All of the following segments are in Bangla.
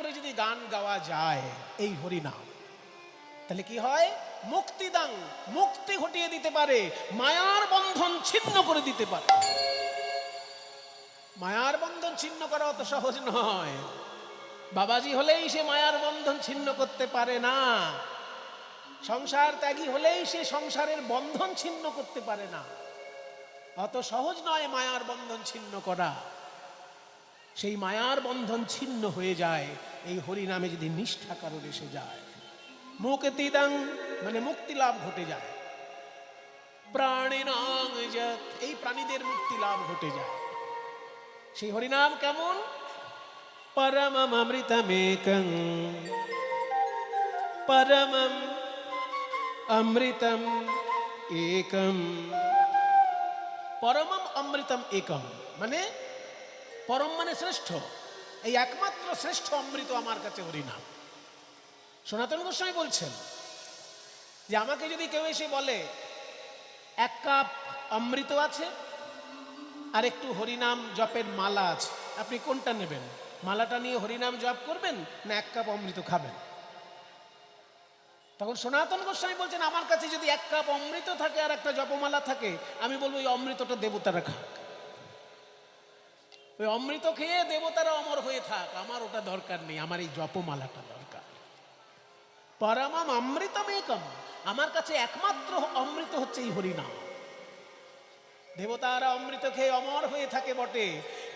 করে যদি গান গাওয়া যায় এই হরিনাম, তাহলে কি হয়? মুক্তিদাং, মুক্তি ঘটিয়ে দিতে পারে, মায়ার বন্ধন ছিন্ন করে দিতে পারে। মায়ার বন্ধন ছিন্ন করা অত সহজ নয়। বাবাজি হলেই সে মায়ার বন্ধন ছিন্ন করতে পারে না, সংসার ত্যাগী হলেই সে সংসারের বন্ধন ছিন্ন করতে পারে না। অত সহজ নয় মায়ার বন্ধন ছিন্ন করা। সেই মায়ার বন্ধন ছিন্ন হয়ে যায় এই হরিনামে যদি নিষ্ঠা কারণ এসে যায়। মুক্তিদাং মানে মুক্তি লাভ ঘটে যায়। প্রাণিনাং যৎ, এই প্রাণীদের মুক্তি লাভ ঘটে যায়। সেই হরিনাম কেমন? পরমম অমৃতমেকং, পরমম অমৃতম একম। পরমম অমৃতম একম মানে পরম মানে শ্রেষ্ঠ, এই একমাত্র শ্রেষ্ঠ অমৃত আমার কাছে হরিনাম। সনাতন গোস্বামী বলছেন যে আমাকে যদি কেউ এসে বলে এক কাপ অমৃত আছে আর একটু হরিনাম জপের মালা আছে, আপনি কোনটা নেবেন? মালাটা নিয়ে হরিনাম জপ করবেন না এক কাপ অমৃত খাবেন? তখন সনাতন গোস্বামী বলছেন আমার কাছে যদি এক কাপ অমৃত থাকে আর একটা জপমালা থাকে, আমি বলবো ওই অমৃতটা দেবতারা খাক, ওই অমৃত খেয়ে দেবতারা অমর হয়ে থাক, আমার ওটা দরকার নেই, আমার এই জপমালাটা দরকার। পরমম অমৃতম একম, আমার কাছে একমাত্র অমৃত হচ্ছে এই হরিনাম। দেবতারা অমৃত খেয়ে অমর হয়ে থাকে বটে,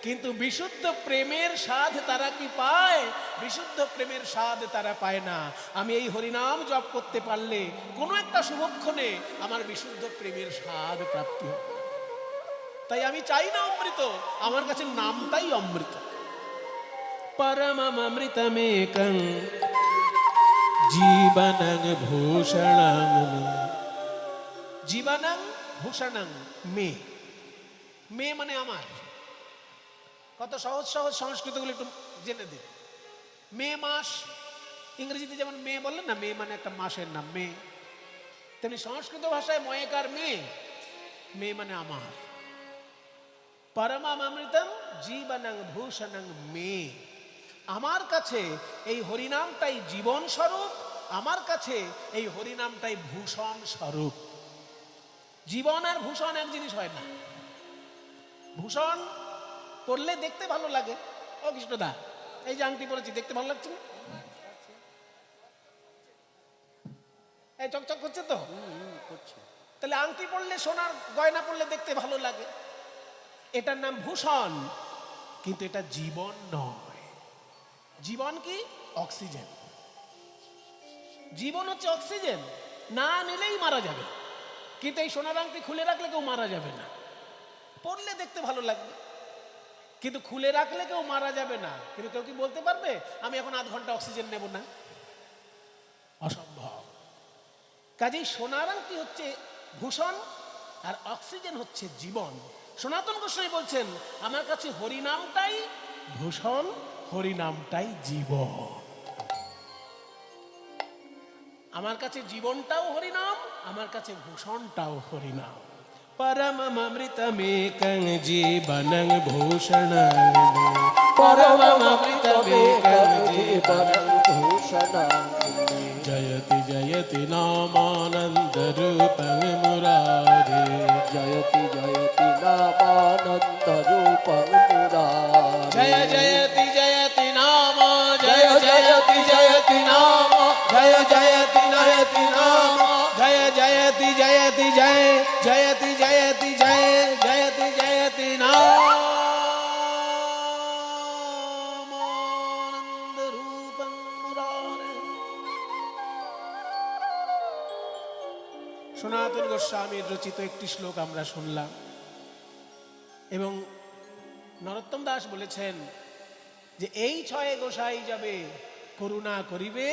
কিন্তু বিশুদ্ধ প্রেমের স্বাদ তারা কি পায়? বিশুদ্ধ প্রেমের স্বাদ তারা পায় না। আমি এই হরিনাম জপ করতে পারলে কোনো একটা শুভক্ষণে আমার বিশুদ্ধ প্রেমের স্বাদ প্রাপ্তি হবে। তাই আমি চাই না অমৃত, আমার কাছে নামটাই অমৃত। পরমম অমৃতমেকং জীবনং ভূষণং মে। জীবনং ভূষণং মে, মে মানে আমার। কত সহজ সহজ সংস্কৃতগুলো একটু জেনে দিন। মে মাস, ইংরেজিতে যেমন মে বললেন না, মে মানে একটা মাসের নাম মে, তেমনি সংস্কৃত ভাষায় ময়েকার মে, মে মানে আমার। পরমম অমৃতম জীবনং ভূষণং মে, আমার কাছে এই হরিনামটাই জীবন স্বরূপ, আমার কাছে এই হরিনামটাই ভূষণ স্বরূপ। জীবন আর ভূষণ এক জিনিস হয় না। ভূষণ পরলে দেখতে ভালো লাগে। ও কৃষ্ণদা, এই যে আংটি পরেছি দেখতে ভালো লাগছে না? এই চকচক করছে তো, তাহলে আংটি পরলে, সোনার গয়না পরলে দেখতে ভালো লাগে, এটার নাম ভূষণ। কিন্তু এটা জীবন নয়। জীবন কি? অক্সিজেন। জীবন হচ্ছে অক্সিজেন, না নিলেই মারা যাবে। কিন্তু এই সোনার আংটি খুলে রাখলে কেউ মারা যাবে না, পরলে দেখতে ভালো লাগবে, কিন্তু খুলে রাখলে কেউ মারা যাবে না। কিন্তু কেউ কি বলতে পারবে আমি এখন আধ ঘন্টা অক্সিজেন নেব না? অসম্ভব। কাজেই সোনার আংটি হচ্ছে ভূষণ আর অক্সিজেন হচ্ছে জীবন। সনাতন গোস্বামী বলছেন আমার কাছে হরিনামটাই ভূষণ, হরিনামটাই জীবন। আমার কাছে জীবনটাও হরিনাম, আমার কাছে ভূষণটাও হরিনাম। পরমম অমৃতমেকং জীবনং ভূষণং মে। পরমম অমৃতমেকং জীবনং ভূষণং মে। জয়তি জয়তি নামানন্দ রূপং মুরারে। জয়তি জয়তি নামানন্দ রূপং মুরারে। জয় জয়তি জয়তি নাম, জয় জয়তি জয়তি নাম, জয় জয়তি জয়তি নাম, জয় জয়তি জয়তি জয়, জয়তি জয়তি জয়, জয়তি জয়তি নাম। আনন্দ রূপং মুরারে। সনাতন গোস্বামীর রচিত একটি শ্লোক আমরা শুনলাম, এবং নরোত্তম দাস বলেছেন যে এই ছয়ে গোসাই যাবে করুণা করিবে,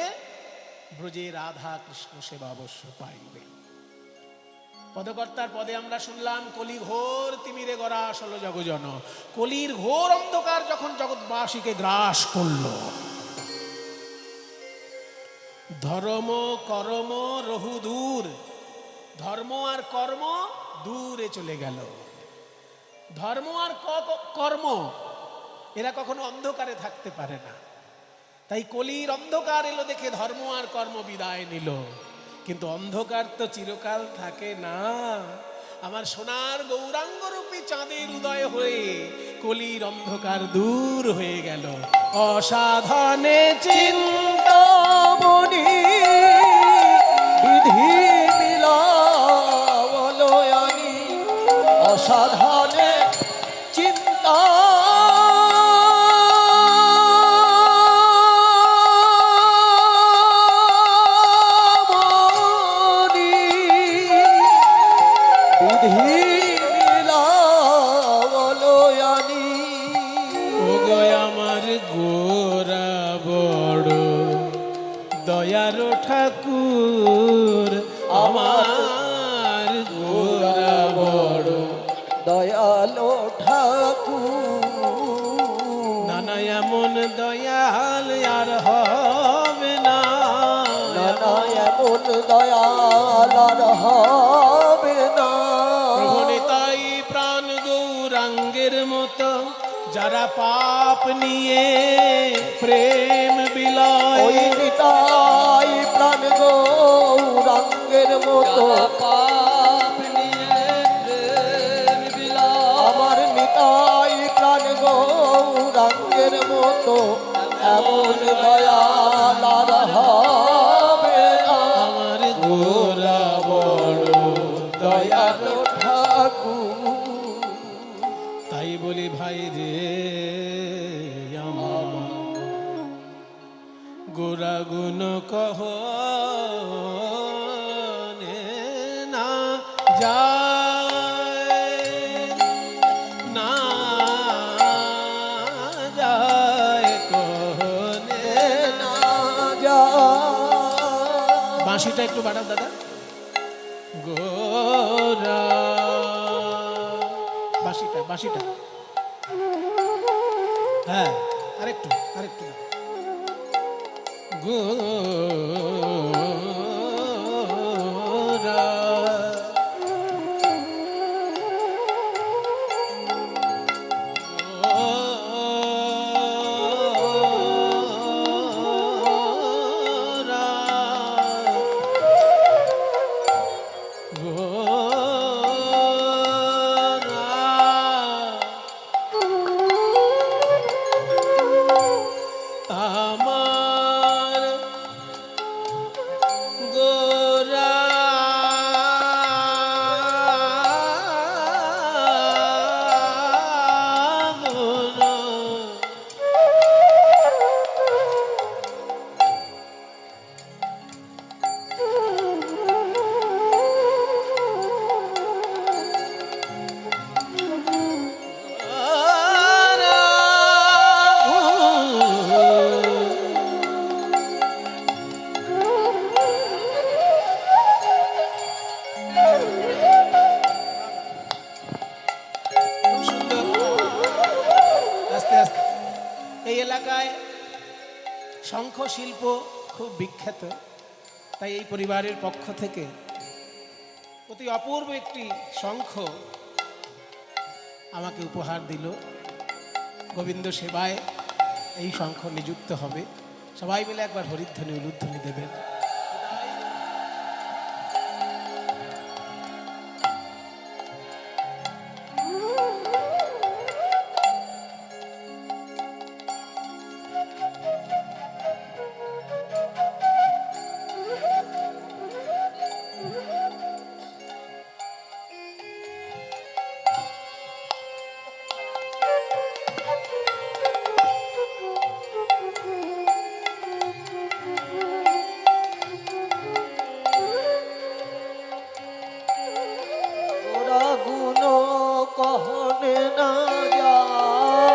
ব্রজে রাধা কৃষ্ণ সেবা অবশ্য পাইবে। পদকর্তার পদে আমরা শুনলাম কলি ঘোর তিমিরে গড়া আসল জগজন। কলির ঘোর অন্ধকার যখন জগৎবাসীকে গ্রাস করল, ধর্ম কর্ম রহু দূর, ধর্ম আর কর্ম দূরে চলে গেল। ধর্ম আর কর্ম এরা কখনো অন্ধকারে থাকতে পারে না। তাই কলির অন্ধকার এলো দেখে ধর্ম আর কর্ম বিদায় নিল, কিন্তু অন্ধকার তো চিরকাল থাকে না। আমার সোনার গৌরাঙ্গ রূপী চাঁদের উদয় হয়ে কলির অন্ধকার দূর হয়ে গেল। অসাধনে চিন্তামণি বিধি বিলাবলয়ানি, অসাধনে চিন্তা দয়ারো ঠাকুর, আমার গোরা বড় দয়ালো ঠাকুর। নানা এমন দয়াল আর হবে না, নানা এমন দয়াল আর হবে না। প্রভু তাই প্রাণ গৌরাঙ্গের মতো যারা পাপ নিয়ে প্রেম বিলায়, ওই নিতাই প্রাণ গৌরাঙ্গের মতো পাপ নিয়ে প্রেম বিলায়। আমার নিতাই প্রাণ গৌরাঙ্গের মতো এমন দয়াল আর হবে না। আমার গোরা বড় দয়ালো ঠাকুর। তাই বলি ভাই রে আমার গোরা গুণ কহ না যায়, না যায় কহনে না যায়। বাঁশিটা একটু বাড়াও দাদা। গোরা বাঁশিটা, বাঁশিটা, হ্যাঁ আরেকটু আরেকটু। গোরা আমার গোরা এই এলাকায় শঙ্খ শিল্প খুব বিখ্যাত, তাই এই পরিবারের পক্ষ থেকে অতি অপূর্ব একটি শঙ্খ আমাকে উপহার দিল। গোবিন্দ সেবায় এই শঙ্খ নিযুক্ত হবে। সবাই মিলে একবার হরিধ্বনি উলুধ্বনি দেবেন। कहने ना जाए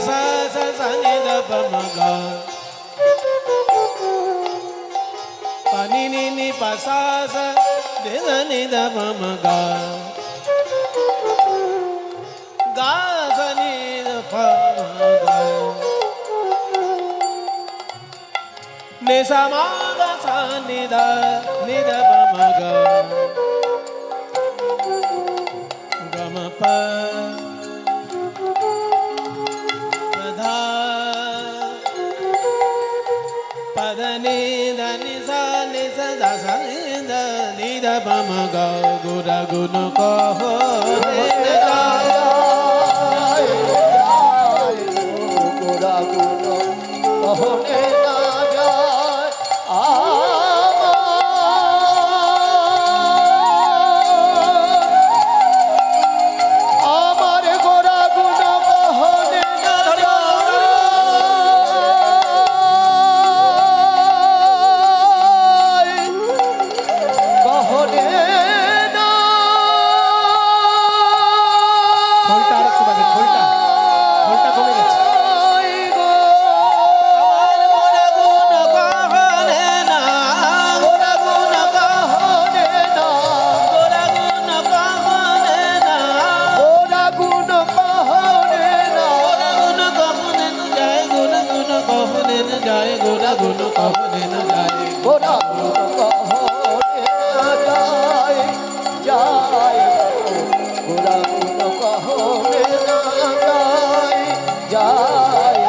sa sa sa ni da pa ma ga pa ni pa sa sa de da ni da pa ma ga ga sa ni da pa ma ga ni sa ma ga sa ni da pa ma ga ga ma pa ni da ni sa da sa ni da pa ma ga gu ra gu no ko ho re na যায় গোরা গুণ কহনে না যায় আমার গোরা গুণ কহনে না যায় কহনে না খোলটা আরেকটু বাজে খোলটা কমে গেছে গোরা গুণ কহনে না গোরা গুণ কহনে না গোরা গুণ কহনে না গোরা গুণ কহনে না গোরা গুণ কহনে না যায় গোরা গুণ কহনে না যায় গোরা গুণ কহনে না যায় গোরা গুণ কহনে না যায় যায় গোরা গুণ কহনে না যায় যায়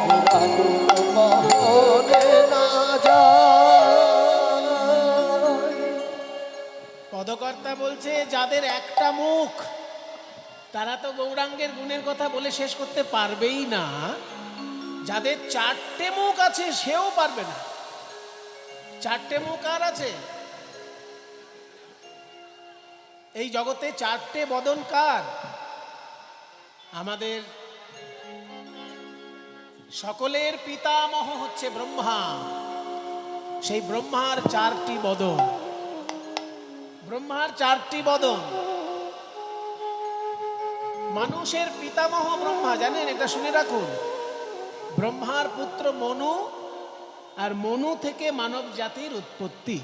গোরা গুণ কহনে না যায় পদকর্তা বলছে যাদের একটা মুখ তারা তো গৌরাঙ্গের গুণের কথা বলে শেষ করতে পারবেই না, যাদের চারটে মুখ আছে সেও পারবে না। চারটে মুখ আর আছে এই জগতে? চারটে বদন কার? আমাদের সকলের পিতামহ হচ্ছে ব্রহ্মা। সেই ব্রহ্মার চারটি বদন, ব্রহ্মার চারটি বদন। মানুষের পিতামহ ব্রহ্মা, জানেন? এটা শুনে রাখুন। ব্রহ্মার পুত্র মনু, আর মনু থেকে মানব জাতির উৎপত্তি।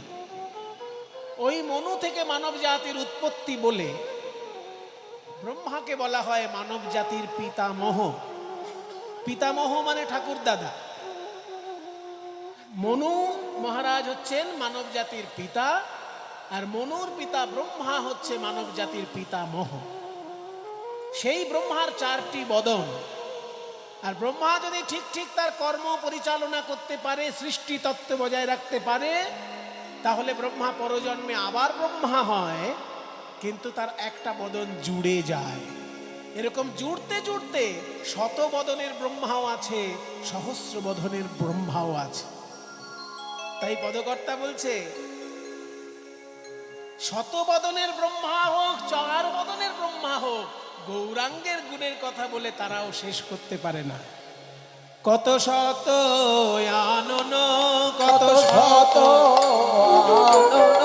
ওই মনু থেকে মানব জাতির উৎপত্তি বলে ব্রহ্মাকে বলা হয় মানব জাতির পিতামহ। পিতামহ মানে ঠাকুর দাদা। মনু মহারাজ হচ্ছেন মানব জাতির পিতা, আর মনুর পিতা ব্রহ্মা হচ্ছে মানব জাতির পিতামহ। সেই ব্রহ্মার চারটি বদন। আর ব্রহ্মা যদি ঠিক ঠিক তার কর্ম পরিচালনা করতে পারে, সৃষ্টি তত্ত্ব বজায় রাখতে পারে, তাহলে ব্রহ্মা পরজন্মে আবার ব্রহ্মা হয়, কিন্তু তার একটা বদন জুড়ে যায়। এরকম জুড়তে জুড়তে শত বদনের ব্রহ্মাও আছে, সহস্র বদনের ব্রহ্মাও আছে। তাই পদকর্তা বলছে শত বদনের ব্রহ্মা হোক, চার বদনের ব্রহ্মা হোক, গৌরাঙ্গের গুণের কথা বলে তারাও শেষ করতে পারে না। কত শত আনন, কত শত আনন,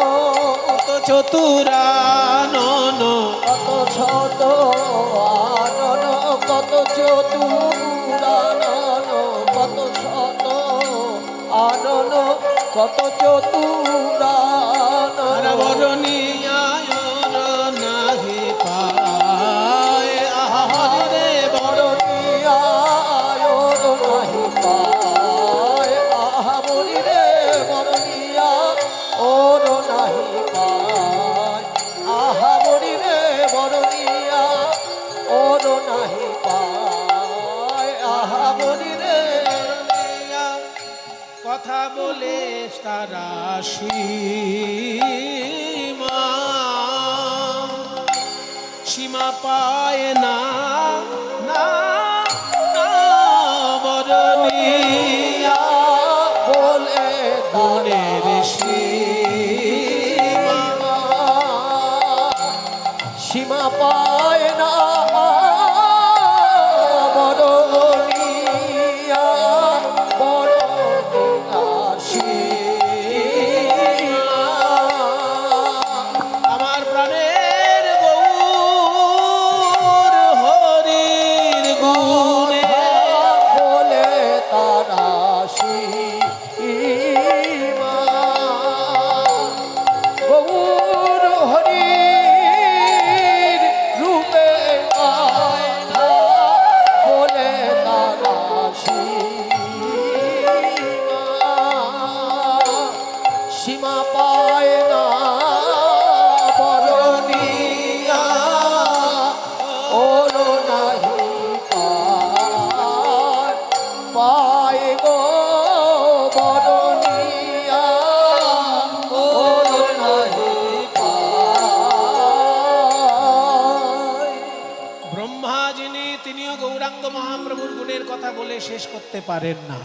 কত চতুরানন, কত শত আনন, কত চতুরানন, কত শত আনন, কত চতুরানন, বরণীয়ায় নাহি পায়, আহারে রে বরণীয়ায় নাহি পায়, আহা বলি রে বরণীয়া ওর নাহি পায়, আহা বলি রে বরণীয়া ওর নাহি পায়, আহা বলি রে। কথা বলে তারা সীমা সীমা পায় না, না না বরণীয়া বলে গুণের সীমা সীমা পায় না বরণীয়া, বরণীয়া সীমা। আমার প্রাণের গৌর হরির গুণে বলে শেষ করতে পারেন না।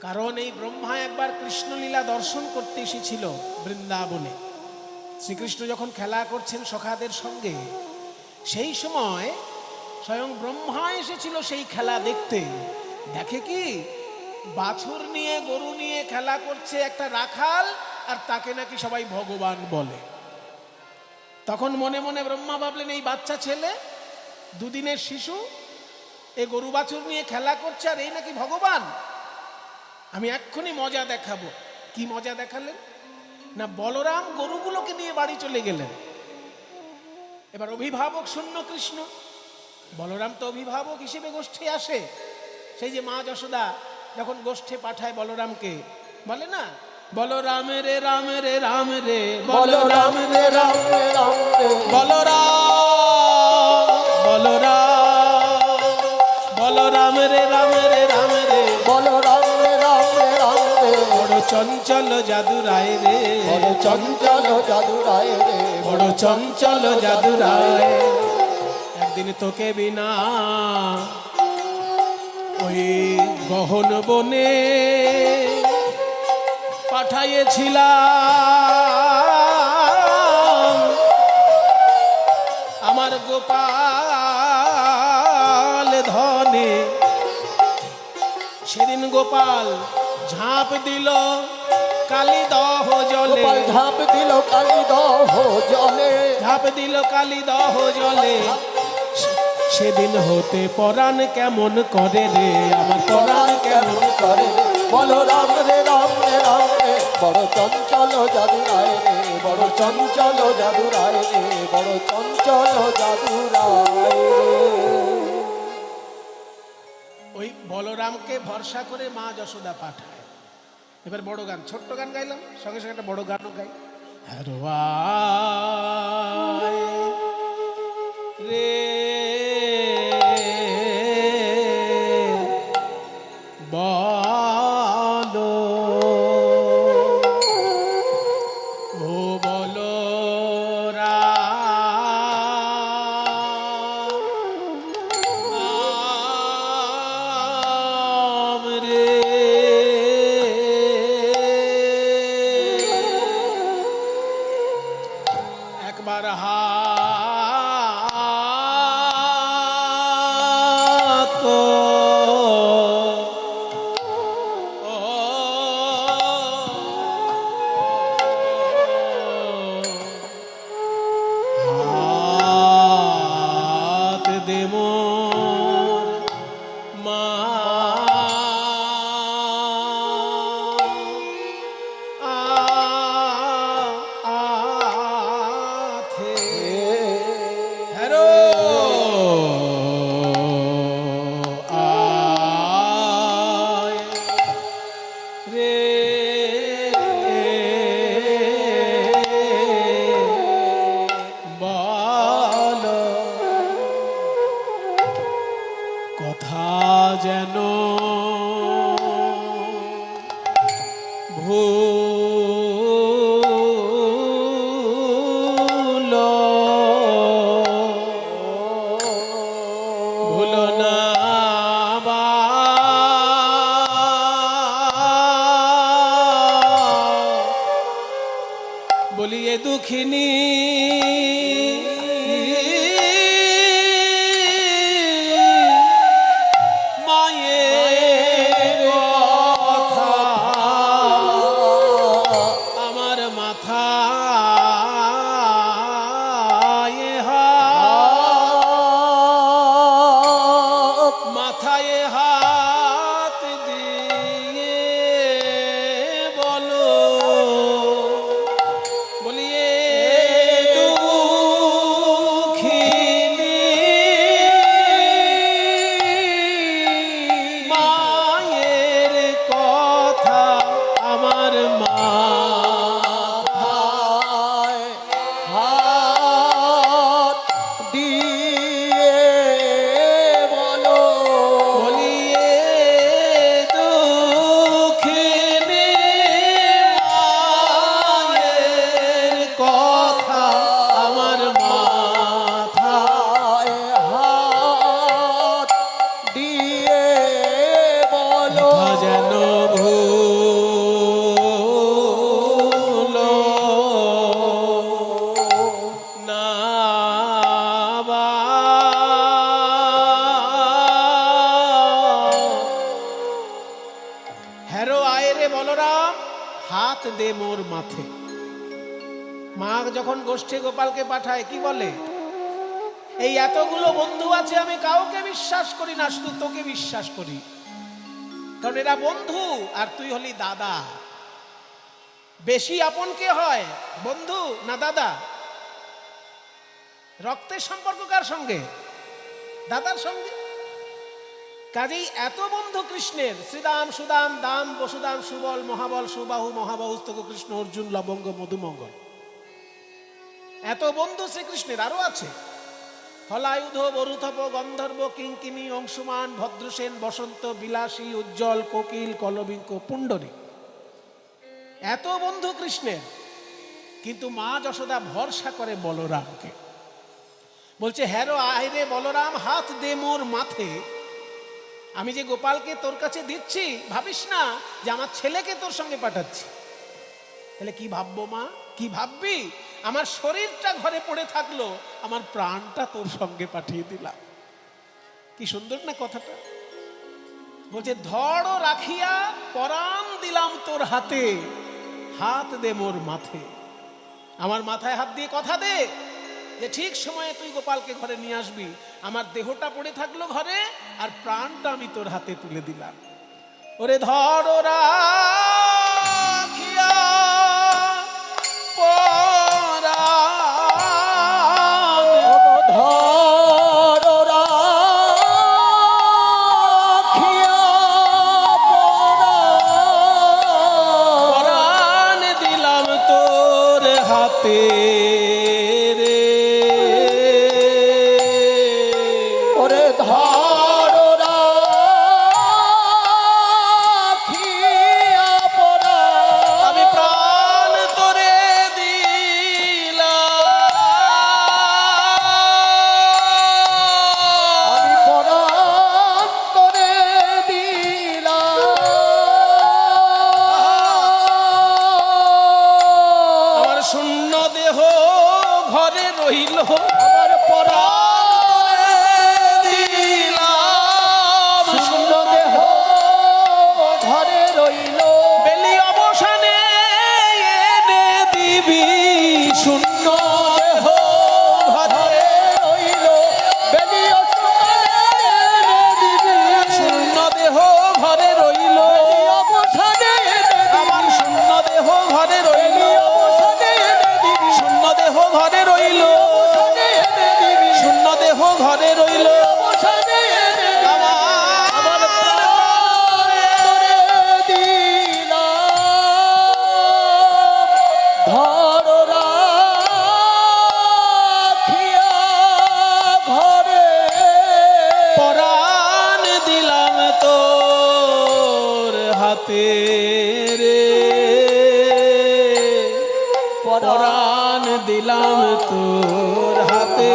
কারণ এই ব্রহ্মা একবার কৃষ্ণলীলা দর্শন করতে এসেছিল বৃন্দাবনে। শ্রীকৃষ্ণ যখন খেলা করছেন সখাদের সঙ্গে, সেই সময় স্বয়ং ব্রহ্মা এসেছিল সেই খেলা দেখতে। দেখে কি বাছুর নিয়ে গরু নিয়ে খেলা করছে একটা রাখাল, আর তাকে নাকি সবাই ভগবান বলে। তখন মনে মনে ব্রহ্মা ভাবলেন, এই বাচ্চা ছেলে, দুদিনের শিশু, এই গরু বাছুর নিয়ে খেলা করছে, আর এই নাকি ভগবান। আমি এক্ষুনি মজা দেখাবো। কি মজা দেখালেন না, বলরাম গরুগুলোকে নিয়ে বাড়ি চলে গেলেন। এবার অভিভাবক শূন্য কৃষ্ণ, বলরাম তো অভিভাবক হিসেবে গোষ্ঠে আসে। সেই যে মা যশোদা যখন গোষ্ঠে পাঠায় বলরামকে, বলে না, বলরাম রে রাম রে রাম রে, বলরাম রে রাম রে রাম রে, বলরাম বলরাম, বলরাম রে রাম রে রাম রে, বলরাম রে রাম রে রাম রে, বড় চঞ্চল জাদুরায় রে, বড় চঞ্চল জাদুরায় রে, বড় চঞ্চল জাদুরায়। একদিন তোকে বিনা ওই গহন বনে পাঠাইয়েছিলাম আমার গোপাল ধনে। সেদিন গোপাল ঝাঁপ দিল কালিদহ জলে, গোপাল ঝাঁপ দিল কালিদহ জলে, ঝাঁপ দিল কালিদহ জলে। সেদিন হতে পরাণ কেমন করে রে, আমার পরাণ কেমন করে রে, বলরাম রে রাম রে রাম রে, বড় চঞ্চল জাদুরায় রে, বড় চঞ্চল জাদুরায় রে, বড় চঞ্চল জাদুরায় রে। ওই বলরামকে ভরসা করে মা যশোদা পাঠায়। এবার বড় গান, ছোট্ট গান গাইলাম, সঙ্গে সঙ্গে একটা বড় গানও গাই। হারোয়ায় রে বলো, ও বলো রাম রে, একবার হাত হাত দে মোর মা আথে। হ্যারো আয় রে বল, কথা যেন ভুলো না বা, বলিয়ে দুঃখিনী মায়ের কথা আমার মাথায় হাত, মাথায় হাত দিয়ে বলো, বলিয়ে রে বলরাম হাত দে মোর মাথে। মা যখন গোষ্ঠী গোপালকে পাঠায় কি বলে, এই এতগুলো বন্ধু আছে আমি কাউকে বিশ্বাস করি না, শুধু তোকে বিশ্বাস করি, কারণ এরা বন্ধু আর তুই হলি দাদা। বেশি আপন কে হয়, বন্ধু না দাদা? রক্তের সম্পর্ক কার সঙ্গে? দাদার সঙ্গে। কাজেই এত বন্ধু কৃষ্ণের, শ্রীদাম সুদাম দাম বসুদাম সুবল মহাবল সুবাহু মহাবাহুস্তক কৃষ্ণ অর্জুন লবঙ্গ মধুমঙ্গল, এত বন্ধু শ্রীকৃষ্ণের। আরো আছে হলায়ুধ বরুথপ গন্ধর্ব কিঙ্কিনী অংশুমান ভদ্রসেন বসন্ত বিলাসী উজ্জ্বল কোকিল কলবিঙ্ক পুণ্ডরী, এত বন্ধু কৃষ্ণের। কিন্তু মা যশোদা ভরসা করে বলরামকে, বলছে হ্যাঁ আয় রে বলরাম হাত দে মোর মাথে। আমি যে গোপালকে তোর কাছে দিচ্ছি, ভাবিস না যে আমার ছেলেকে তোর সঙ্গে পাঠাচ্ছি। তাহলে কি ভাববো মা, কি ভাববি? আমার শরীরটা ঘরে পড়ে থাকলো, আমার প্রাণটা তোর সঙ্গে পাঠিয়ে দিলাম। কি সুন্দর না কথাটা? বলছে ধড় রাখিয়া পরাণ দিলাম তোর হাতে, হাত দে মোর মাথে। আমার মাথায় হাত দিয়ে কথা দে যে ঠিক সময়ে তুই গোপালকে ঘরে নিয়ে আসবি। আমার দেহটা পড়ে থাকলো ঘরে, আর প্রাণটা আমি তোর হাতে তুলে দিলাম। ওরে ধড় রাখিয়া পরাণ দিলাম তোর হাতে রে। ওরে ধড় রাখিয়া পরাণ আমি প্রাণ তোরে দিলাম, আমি পরাণ তোরে দিলাম। আমার শূন্য দেহ ঘরে রইল, আমার পরাণ দিলাম শূন্য দেহ ঘরে রইল। বেলি অবসানে এনে দিবি শূন্য দেহ ঘরে রইল বেলিও শূন্য দেহ ঘরে রইল, আমার শূন্য দেহ ঘরে রইল, শূন্য দেহ ঘরে রইল, শূন্য দেহ ঘরে রইল। আমার ধর রাখিয়া ঘরে পরাণ দিলাম তোর হাতে রে, পরাণ দিলাম তোর হাতে।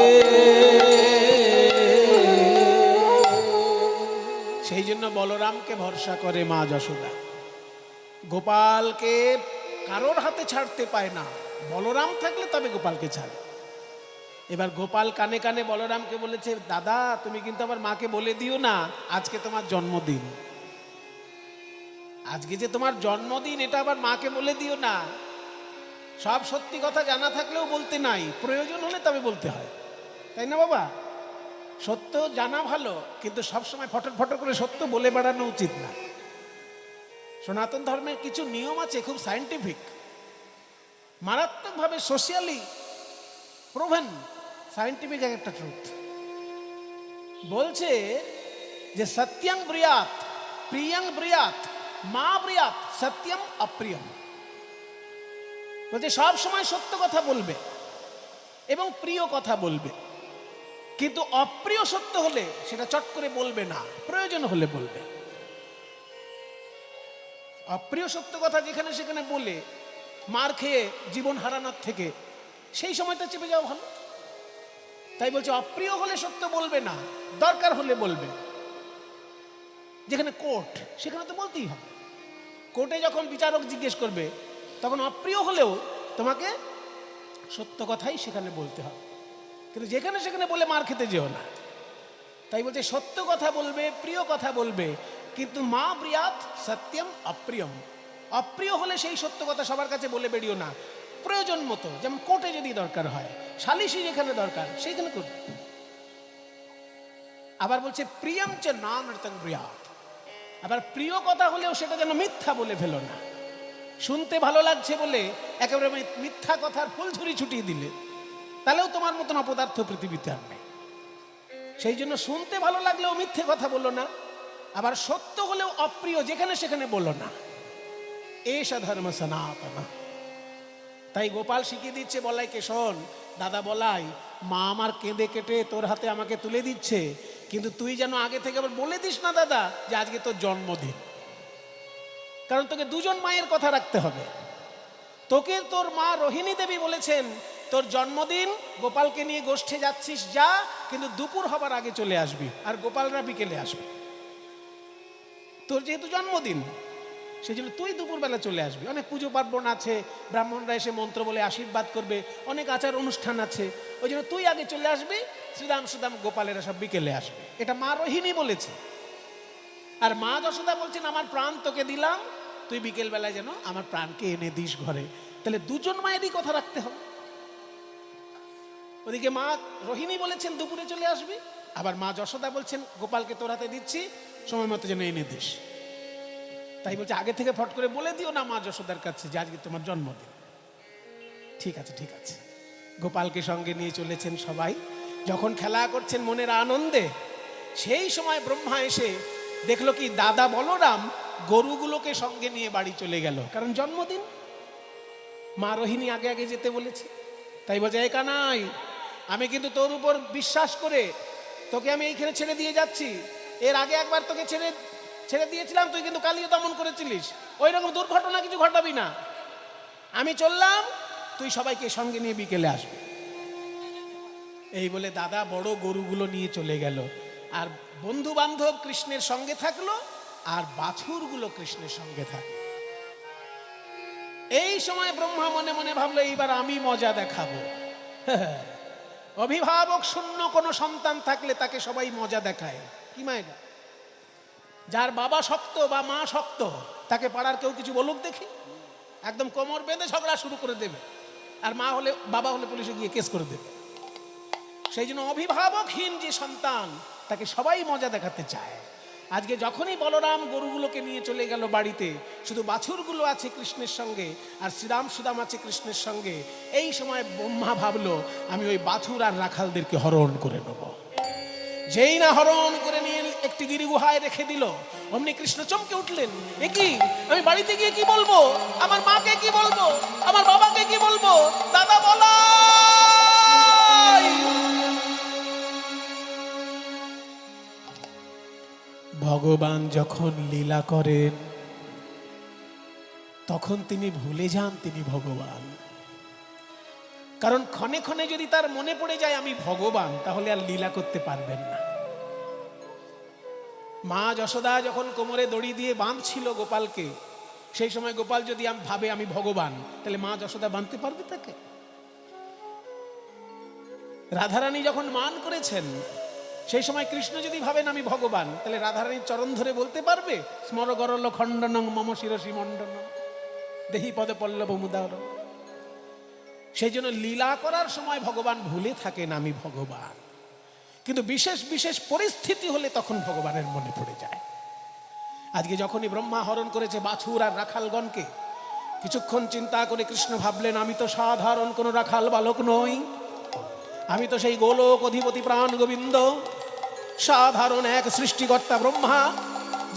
সেই জন্য বলরামকে ভরসা করে মা যশোদা। গোপালকে কারোর হাতে ছাড়তে পায় না, বলরাম থাকলে তবে গোপালকে ছাড়ে। এবার গোপাল কানে কানে বলরামকে বলেছে, দাদা তুমি কিন্তু আমার মাকে বলে দিও না আজকে তোমার জন্মদিন, আজকে যে তোমার জন্মদিন এটা আবার মাকে বলে দিও না। সব সত্যি কথা জানা থাকলেও বলতে নাই, প্রয়োজন হলে তবে বলতে হয়, তাই না বাবা? সত্য জানা ভালো, কিন্তু সবসময় ফটর ফটর করে সত্য বলে বেড়ানো উচিত না। সনাতন ধর্মের কিছু নিয়ম আছে খুব সায়েন্টিফিক, মারাত্মকভাবে সোশিয়ালি প্রুভেন, সায়েন্টিফিক একটা ট্রুথ। বলছে যে সত্যং ব্রিয়াত প্রিয়ং ব্রিয়াত মা ব্রিয়াত সত্যম অপ্রিয়ম। বলছে সব সময় সত্য কথা বলবে এবং প্রিয় কথা বলবে, কিন্তু অপ্রিয় সত্য হলে সেটা চট করে বলবে না, প্রয়োজন হলে বলবে। অপ্রিয় সত্য কথা যেখানে সেখানে বলে মার খেয়ে জীবন হারানোর থেকে সেই সময়টা চেপে যাওয়া ভালো। তাই বলছে অপ্রিয় হলে সত্য বলবে না, দরকার হলে বলবে। যেখানে কোর্ট সেখানে তো বলতেই হবে, কোর্টে যখন বিচারক জিজ্ঞেস করবে তখন অপ্রিয় হলেও তোমাকে সত্য কথাই সেখানে বলতে হবে, কিন্তু যেখানে সেখানে বলে মার খেতে যেও না। তাই বলছে সত্য কথা বলবে, প্রিয় কথা বলবে, কিন্তু মা ব্রিয়াত সত্যম অপ্রিয়ম, অপ্রিয় হলে সেই সত্য কথা সবার কাছে বলে বেরিও না, প্রয়োজন মতো, যেমন কোর্টে যদি দরকার হয়, সালিশি যেখানে দরকার সেইখানে করবে। আবার বলছে প্রিয়ম চ নাম নৃতং ব্রিয়াত, আবার প্রিয় কথা হলেও সেটা যেন মিথ্যা বলে ফেলো না। শুনতে ভালো লাগছে বলে একেবারে মিথ্যা কথার ফুলঝুরি ছুটিয়ে দিলে তাহলেও তোমার মতন অপদার্থ পৃথিবীতে আর নেই। সেই জন্য শুনতে ভালো লাগলেও মিথ্যে কথা বলো না, আবার সত্য হলেও অপ্রিয় যেখানে সেখানে বলো না। এসা ধর্ম সনাতন। তাই গোপাল শিখিয়ে দিচ্ছে বলাইকে, শোন দাদা বলাই, মা আমার কেঁদে কেটে তোর হাতে আমাকে তুলে দিচ্ছে, কিন্তু তুই যেন আগে থেকে আবার বলে দিস না দাদা যে আজকে তোর জন্মদিন, কারণ তোকে দুজন মায়ের কথা রাখতে হবে। তোকে তোর মা রোহিণী দেবী বলেছেন তোর জন্মদিন, গোপালকে নিয়ে গোষ্ঠে যাচ্ছিস যা, কিন্তু দুপুর হবার আগে চলে আসবি, আর গোপালরা বিকেলে আসবে। তোর যেহেতু জন্মদিন সেই জন্য তুই দুপুরবেলা চলে আসবি। অনেক পুজো পার্বণ আছে, ব্রাহ্মণরা এসে মন্ত্র বলে আশীর্বাদ করবে, অনেক আচার অনুষ্ঠান আছে, ওই জন্য তুই আগে চলে আসবি, শ্রীরাম সুদাম গোপালেরা সব বিকেলে আসবে। এটা মা রোহিণী বলেছে। আর মা যশোদা বলছেন আমার প্রাণ তোকে দিলাম, তুই বিকেল বেলায় যেন আমার প্রাণকে এনে দিস ঘরে। তাহলে দুজন মায়েরই কথা রাখতে হবে। ওদিকে মা রোহিণী বলেছেন দুপুরে চলে আসবি, আবার মা যশোদা বলছেন গোপালকে তোর হাতে দিচ্ছি, সময় মতো যেন এনে দিস। তাই বলছে আগে থেকে ফট করে বলে দিও না মা যশোদার কাছে যে আজকে তোমার জন্মদিন। ঠিক আছে ঠিক আছে। গোপালকে সঙ্গে নিয়ে চলেছেন সবাই, যখন খেলা করছেন মনের আনন্দে, সেই সময় ব্রহ্মা এসে দেখলো কি দাদা বলরাম গরুগুলোকে সঙ্গে নিয়ে বাড়ি চলে গেল, কারণ জন্মদিন। মা রোহিণী আগে আগে যেতে বলেছে। তাই বলছে এই কানাই, আমি কিন্তু তোর উপর বিশ্বাস করে তোকে আমি এইখানে ছেড়ে দিয়ে যাচ্ছি। এর আগে একবার তোকে ছেড়ে দিয়েছিলাম, তুই কিন্তু কালিও দমন করেছিলিস, ওই রকম দুর্ঘটনা কিছু ঘটাবি না। আমি চললাম, তুই সবাইকে সঙ্গে নিয়ে বিকেলে আসবি। এই বলে দাদা বড় গরুগুলো নিয়ে চলে গেল, আর বন্ধু বান্ধব কৃষ্ণের সঙ্গে থাকলো, আর বাছুরগুলো কৃষ্ণের সঙ্গে থাকলো। এই সময় ব্রহ্মা মনে মনে ভাবলো এইবার আমি মজা দেখাবো। অভিভাবক শূন্য কোনো সন্তান থাকলে তাকে সবাই মজা দেখায়। কি মায়েরা, যার বাবা শক্ত বা মা শক্ত তাকে পাড়ার কেউ কিছু বলুক দেখি, একদম কোমর বেঁধে ঝগড়া শুরু করে দেবে, আর মা হলে বাবা হলে পুলিশে গিয়ে কেস করে দেবে। সেই জন্য অভিভাবকহীন যে সন্তান তাকে সবাই মজা দেখাতে চায়। আজকে যখনই বলরাম গরুগুলোকে নিয়ে চলে গেল বাড়িতে, শুধু বাছুরগুলো আছে কৃষ্ণের সঙ্গে, আর শ্রীরাম সুদাম আছে কৃষ্ণের সঙ্গে। এই সময় ব্রহ্মা ভাবলো আমি ওই বাছুর আর রাখালদেরকে হরণ করে নেব। যেই না হরণ করে নিয়ে একটি গিরি গুহায় রেখে দিল, অমনি কৃষ্ণ চমকে উঠলেন, এ কি, আমি বাড়িতে গিয়ে কি বলবো, আমার মাকে কি বলবো, আমার বাবাকে কি বলবো, দাদা বলা। ভগবান যখন লীলা করেন তখন তিনি ভুলে যান তিনি ভগবান। কারণ ক্ষণে ক্ষণে যদি তার মনে পড়ে যায় আমি ভগবান, তাহলে আর লীলা করতে পারবেন না। মা যশোদা যখন কোমরে দড়ি দিয়ে বাঁধছিল গোপালকে, সেই সময় গোপাল যদি ভাবে আমি ভগবান, তাহলে মা যশোদা বাঁধতে পারবে তাকে? রাধারানী যখন মান করেছেন, সেই সময় কৃষ্ণ যদি ভাবেন আমি ভগবান, তাহলে রাধারানীর চরণ ধরে বলতে পারবে স্মর গরল খণ্ডনং মম শিরসি মণ্ডন দেহি পদে পল্লব মুদার। সেই জন্য লীলা করার সময় ভগবান ভুলে থাকেন আমি ভগবান, কিন্তু বিশেষ বিশেষ পরিস্থিতি হলে তখন ভগবানের মনে পড়ে যায়। আজকে যখনই ব্রহ্মা হরণ করেছে বাছুর আর রাখালগণকে, কিছুক্ষণ চিন্তা করে কৃষ্ণ ভাবলেন আমি তো সাধারণ কোনো রাখাল বালক নই, আমি তো সেই গোলক অধিপতি প্রাণ গোবিন্দ, সাধারণ এক সৃষ্টিকর্তা ব্রহ্মা,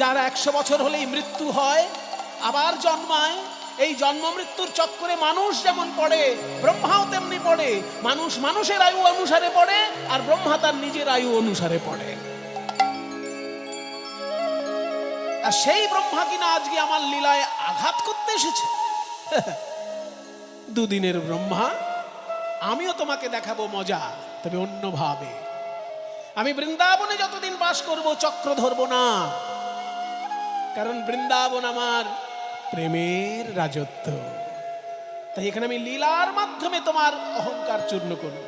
যার 100 বছর হলেই মৃত্যু হয় আবার জন্মায়। এই জন্ম মৃত্যুর চক্করে মানুষ যেমন পড়ে, ব্রহ্মাও তেমনি পড়ে। মানুষ মানুষের আয়ু অনুসারে পড়ে, আর ব্রহ্মা তার নিজের আয়ু অনুসারে পড়ে। আর সেই ব্রহ্মা কিনা আজকে আমার লীলায় আঘাত করতে এসেছে। দুদিনের ব্রহ্মা, আমিও তোমাকে দেখাবো মজা, তবে অন্যভাবে। আমি বৃন্দাবনে যতদিন বাস করব চক্র ধরবো না, কারণ বৃন্দাবন আমার প্রেমের রাজত্ব। তাই এখানে আমি লীলার মাধ্যমে তোমার অহংকার চূর্ণ করব।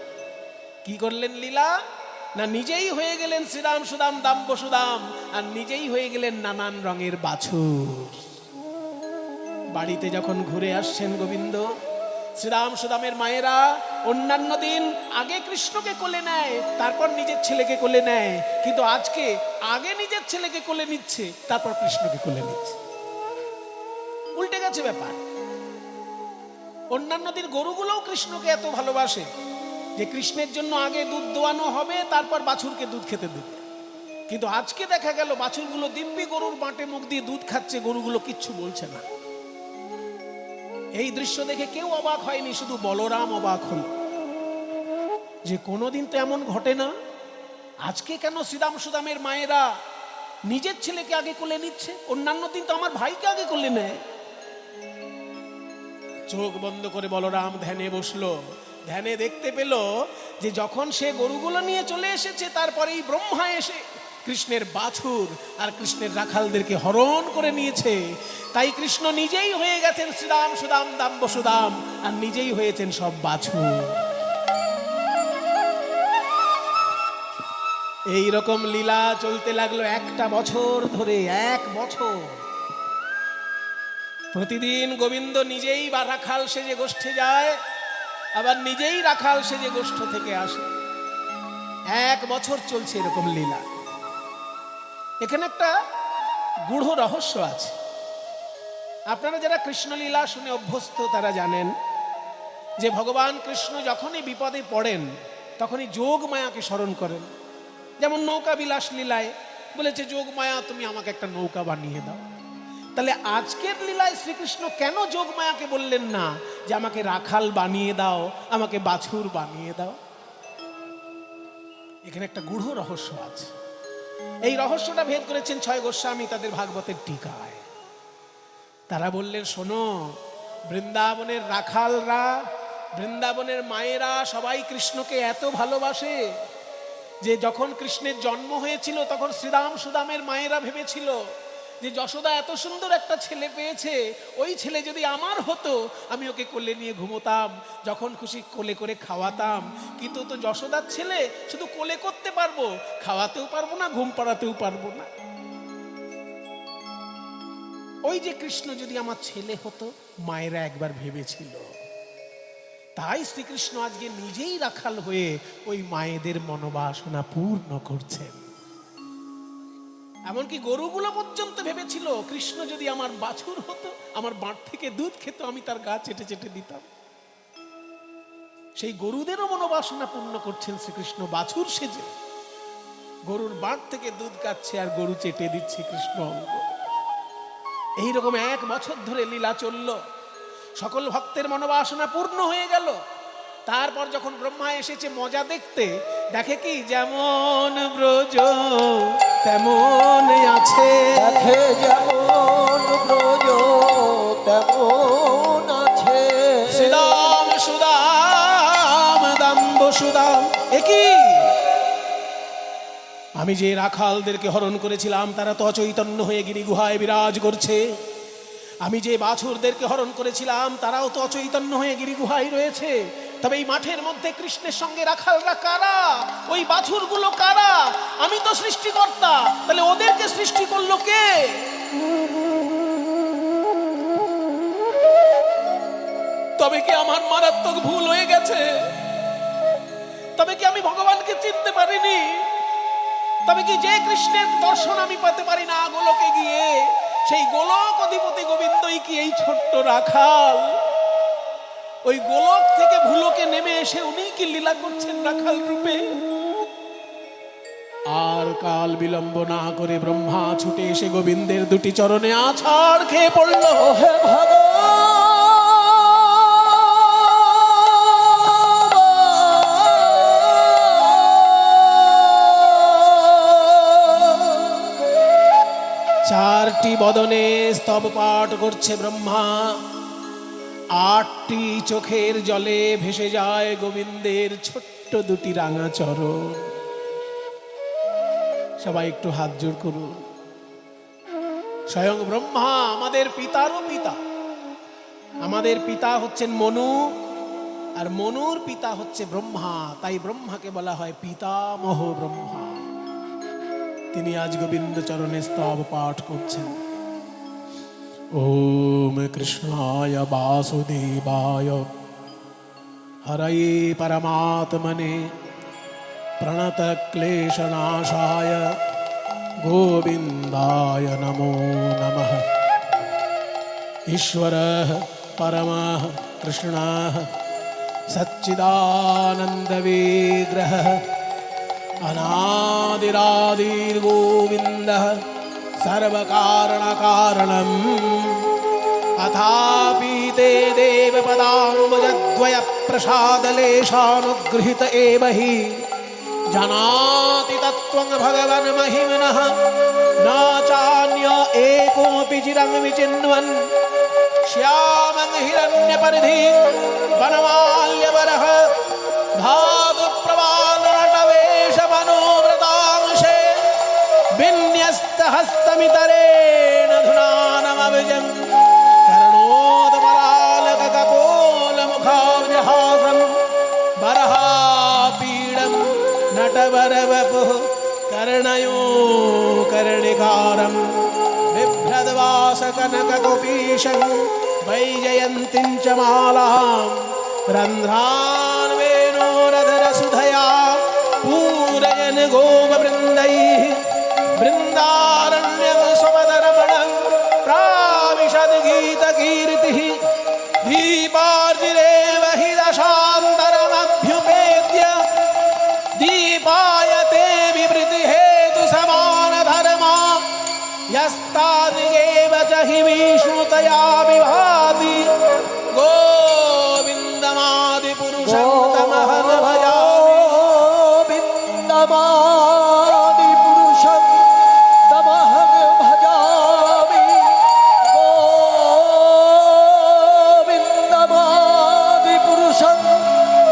কি করলেন লীলা? না নিজেই হয়ে গেলেন শ্রীরাম সুদাম দাম্ব সুদাম, আর নিজেই হয়ে গেলেন নানান রঙের বাছুর। বাড়িতে যখন ঘুরে আসছেন গোবিন্দ, শ্রীরাম সুদামের মায়েরা অন্যান্য দিন আগে কৃষ্ণকে কোলে নেয়, তারপর নিজের ছেলেকে কোলে নেয়, কিন্তু আজকে আগে নিজের ছেলেকে কোলে নিচ্ছে, তারপর কৃষ্ণকে কোলে নিচ্ছে। উল্টে গেছে ব্যাপার। অন্যান্য দিন গরুগুলোও কৃষ্ণকে এত ভালোবাসে যে কৃষ্ণের জন্য আগে দুধ দোয়ানো হবে, তারপর বাছুরকে দুধ খেতে দেবে। কিন্তু আজকে দেখা গেল বাছুরগুলো দিব্যি গরুর বাঁটে মুখ দিয়ে দুধ খাচ্ছে, গরুগুলো কিচ্ছু বলছে না। এই দৃশ্য দেখে কেউ অবাক হয়নি, শুধু বলরাম অবাক হল যে কোনোদিন তো এমন ঘটে না, আজকে কেন শ্রীরাম সুদামের মায়েরা নিজের ছেলেকে আগে কোলে নিচ্ছে? অন্যান্য দিন তো আমার ভাইকে আগে কোলে নেয়। চোখ বন্ধ করে বলরাম ধ্যানে বসলো। ধ্যানে দেখতে পেল যে যখন সে গরুগুলো নিয়ে চলে এসেছে, তারপরেই ব্রহ্মা এসে কৃষ্ণের বাছুর আর কৃষ্ণের রাখালদেরকে হরণ করে নিয়েছে। তাই কৃষ্ণ নিজেই হয়ে গেছেন শ্রীরাম সুদাম দাম্ব সুদাম, আর নিজেই হয়েছেন সব বাছুর। এই রকম লীলা চলতে লাগলো একটা বছর ধরে। 1 বছর প্রতিদিন গোবিন্দ নিজেই বা রাখাল সেজে গোষ্ঠে যায়, আবার নিজেই রাখাল সেজে গোষ্ঠ থেকে আসে। 1 বছর চলছে এরকম লীলা। এখানে একটা গূঢ় রহস্য আছে। আপনারা যারা কৃষ্ণলীলা শুনে অভ্যস্ত তারা জানেন যে ভগবান কৃষ্ণ যখনই বিপদে পড়েন তখনই যোগ মায়াকে স্মরণ করেন। যেমন নৌকা বিলাস লীলায় বলেছে, যোগ মায়া তুমি আমাকে একটা নৌকা বানিয়ে দাও। তাহলে আজকের লীলায় শ্রীকৃষ্ণ কেন যোগ মায়াকে বললেন না যে আমাকে রাখাল বানিয়ে দাও, আমাকে বাছুর বানিয়ে দাও? এখানে একটা গূঢ় রহস্য আছে। এই রহস্যটা ভেদ করেছেন 6 গোস্বামী তাদের ভাগবতের টিকায়। তারা বললেন, শোনো, বৃন্দাবনের রাখালরা, বৃন্দাবনের মায়েরা সবাই কৃষ্ণকে এত ভালোবাসে যে যখন কৃষ্ণের জন্ম হয়েছিল তখন শ্রীরাম সুদামের মায়েরা ভেবেছিল যে যশোদা এত সুন্দর একটা ছেলে পেয়েছে, ওই ছেলে যদি আমার হতো আমি ওকে কোলে নিয়ে ঘুমোতাম, যখন খুশি কোলে করে খাওয়াতাম। কিন্তু তো যশোদার ছেলে, শুধু কোলে করতে পারবো, খাওয়াতেও পারবো না, ঘুম পাড়াতেও পারবো না। ওই যে কৃষ্ণ যদি আমার ছেলে হতো, মায়েরা একবার ভেবেছিল। তাই শ্রীকৃষ্ণ আজকে নিজেই রাখাল হয়ে ওই মায়েদের মনোবাসনা পূর্ণ করছেন। এমনকি গরুগুলো পর্যন্ত ভেবেছিল কৃষ্ণ যদি আমার বাছুর হতো, আমার বাঁট থেকে দুধ খেত, আমি তার গা চেটে চেটে দিতাম। সেই গরুদেরও মনোবাসনা পূর্ণ করছেন শ্রীকৃষ্ণ বাছুর সেজে। গরুর বাঁট থেকে দুধ খাচ্ছে আর গরু চেটে দিচ্ছে কৃষ্ণ অঙ্গ। এইরকম 1 বছর ধরে লীলা চলল। সকল ভক্তের মনোবাসনা পূর্ণ হয়ে গেল। তারপর যখন ব্রহ্মা এসেছে মজা দেখতে, দেখে কি যেমন ব্রজ তেমন আছে, দেখে যেমন ব্রজ তেমন আছে। শ্রীরাম সুদাম দাম্ব সুদাম, একই আমি যে রাখালদেরকে হরণ করেছিলাম তারা তো অচৈতন্য হয়ে গিরি গুহায় বিরাজ করছে। আমি যে বাছুরদেরকে হরণ করেছিলাম তারাও তো অচৈতন্য হয়ে গিরি গুহায় রয়েছে। তবে এই মাঠের মধ্যে কৃষ্ণের সঙ্গে রাখালরা কারা? ওই বাছুরগুলো কারা? আমি তো সৃষ্টিকর্তা, তাহলে ওদেরকে সৃষ্টি করলো কে? তবে কি আমার মারাত্মক ভুল হয়ে গেছে? তবে কি আমি ভগবানকে চিনতে পারিনি? তবে কি যে কৃষ্ণের দর্শন আমি পেতে পারি না গোলকে গিয়ে, সেই গোলক অধিপতি গোবিন্দই কি এই ছোট্ট রাখাল? ওই গোলক থেকে ভুলোকে নেমে এসে উনি কি লীলা করছেন রাখাল রূপে? আর কাল বিলম্ব না করে ব্রহ্মা ছুটে এসে গোবিন্দের 2টি চরণে আছাড় খেয়ে পড়ল। হে ভগবান, চারটি বদনে স্তব পাঠ করছে ব্রহ্মা। 8টি চোখের জলে ভেসে যায় গোবিন্দের ছোট্ট 2টি রাঙা চরণ। সবাই একটু হাত জোড় করুন। স্বয়ং ব্রহ্মা, আমাদের পিতারও পিতা। আমাদের পিতা হচ্ছেন মনু, আর মনুর পিতা হচ্ছে ব্রহ্মা। তাই ব্রহ্মাকে বলা হয় পিতামহ ব্রহ্মা। তিনি আজ গোবিন্দ চরণে স্তব পাঠ করছেন। ओम कृष्णाय वासुदेवाय हरये परमात्मने प्रणतक्लेशनाशाय गोविन्दाय नमो नमः। ईश्वरः परमः कृष्णः सच्चिदानन्दविग्रहः अनादिरादिर्गोविन्दः सर्वकारणकारणम् अथापि ते देवपदाम्बुजद्वयप्रसादलेशानुगृहीत एव हि जानाति तत्त्वं भगवन् महिम्नः न चान्य एकोऽपि चिरं विचिन्वन् श्यामं हिरण्यपरिधिं वनमाल्यवरः धातुप्रवालनटवेशमनोव्रतांशे विन्यस्तहस्तमितरेण धुनानमविजम् कर्णोदपरालककपोलमुखाब्जहासं बरहापीडं नटवरवपुः कर्णयो कर्णिकारं बिभ्रद्वासकनककुपीशं वैजयन्तीं च मालां रन्ध्रान् वेणोरधरसुधया पूरयन् गोपवृन्दैः बृन्दारण्यं स्वपदरमणं प्राविशद्गीतकीर्तिः दीपार्जिरेव हि दशान्तरमभ्युपेत्य दीपायते विवृतिहेतुसमानधर्मा यस्तादृगेव च हि विष्णुतया विभाति गोविन्दमादिपुरुषं तमहं भजामि। गोविन्दमादिपुरुषं तमहं भजामि। गोविन्दमादिपुरुषं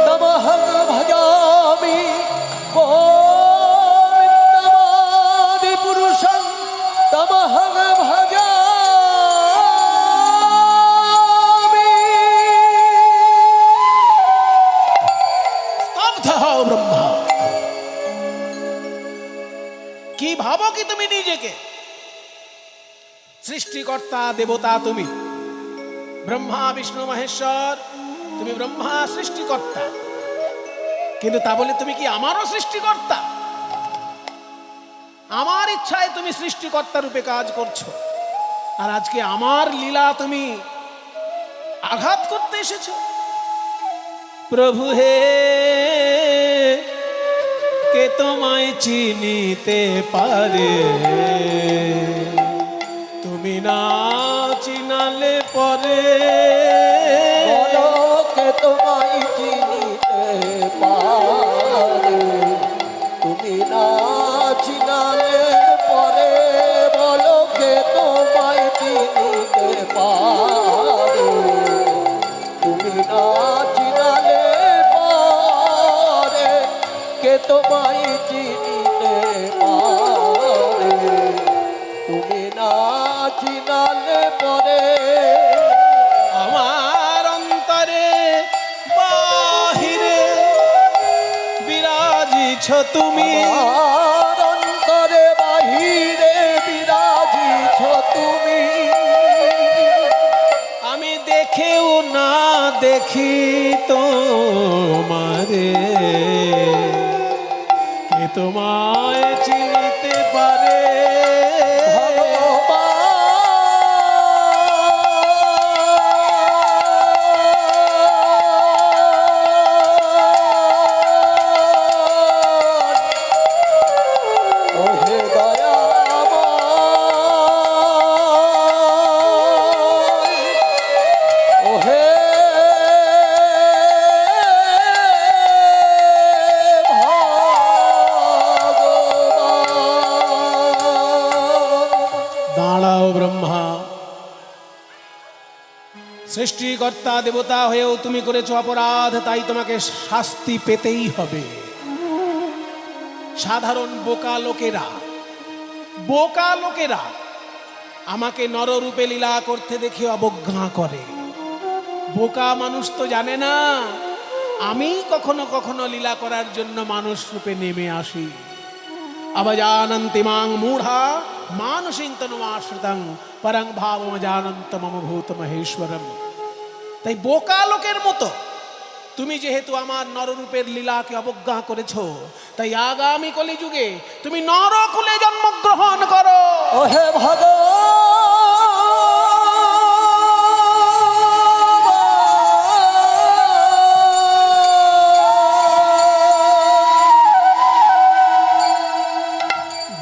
तमहं भजामि। गोविन्दमादिपुरुषं तमहं भजामि। স্তব্ধ হও ব্রহ্মা। কি ভাবো কি তুমি নিজেকে? সৃষ্টিকর্তা দেবতা তুমি, ব্রহ্মা বিষ্ণু মহেশ্বর, তুমি ব্রহ্মা সৃষ্টিকর্তা, কিন্তু তা বলে তুমি কি আমারও সৃষ্টিকর্তা? আমার ইচ্ছায় তুমি সৃষ্টিকর্তা রূপে কাজ করছো, আর আজকে আমার লীলা তুমি আঘাত করতে এসেছো। প্রভু হে, কে তোমায় চিনিতে পারে? তুমি না চিনালে পরে বলো কে তোমায় চিনিতে পারে? তুমি না চিনালে পরে বলো কে তোমায় চিনিতে পারে? তুমি না চিনালে পরে কে তোমায় চিনিতে পারে? তুমি না চিনালে পরে আমার অন্তরে বাহিরে বিরাজিছ তুমি। আমার অন্তরে বাহিরে বিরাজিছ তুমি। আমি দেখেও না দেখি তোমারে, কে তোমায় চিনিতে পারে? ওহে দয়াময়, ওহে ভগবান। দাঁড়াও ব্রহ্মা, সৃষ্টিকর্তা দেবতা হয়েও তুমি করেছো অপরাধ, তাই তোমাকে শাস্তি পেতেই হবে। সাধারণ বোকা লোকেরা আমাকে নররূপে লীলা করতে দেখে অবজ্ঞা করে। বোকা মানুষ তো জানে না আমি কখনো কখনো লীলা করার জন্য মানুষ রূপে নেমে আসি। অবজানন্তি মাং মূঢ়া মানসিং তনুমাশ্রিতং পরং ভাবমজানন্ত মম ভূত মহেশ্বরম। তাই বোকা লোকের মতো তুমি যেহেতু আমার নররূপের লীলাকে অবজ্ঞা করেছো, তাই আগামী কলিযুগে তুমি নরকুলে জন্মগ্রহণ করো। ওহে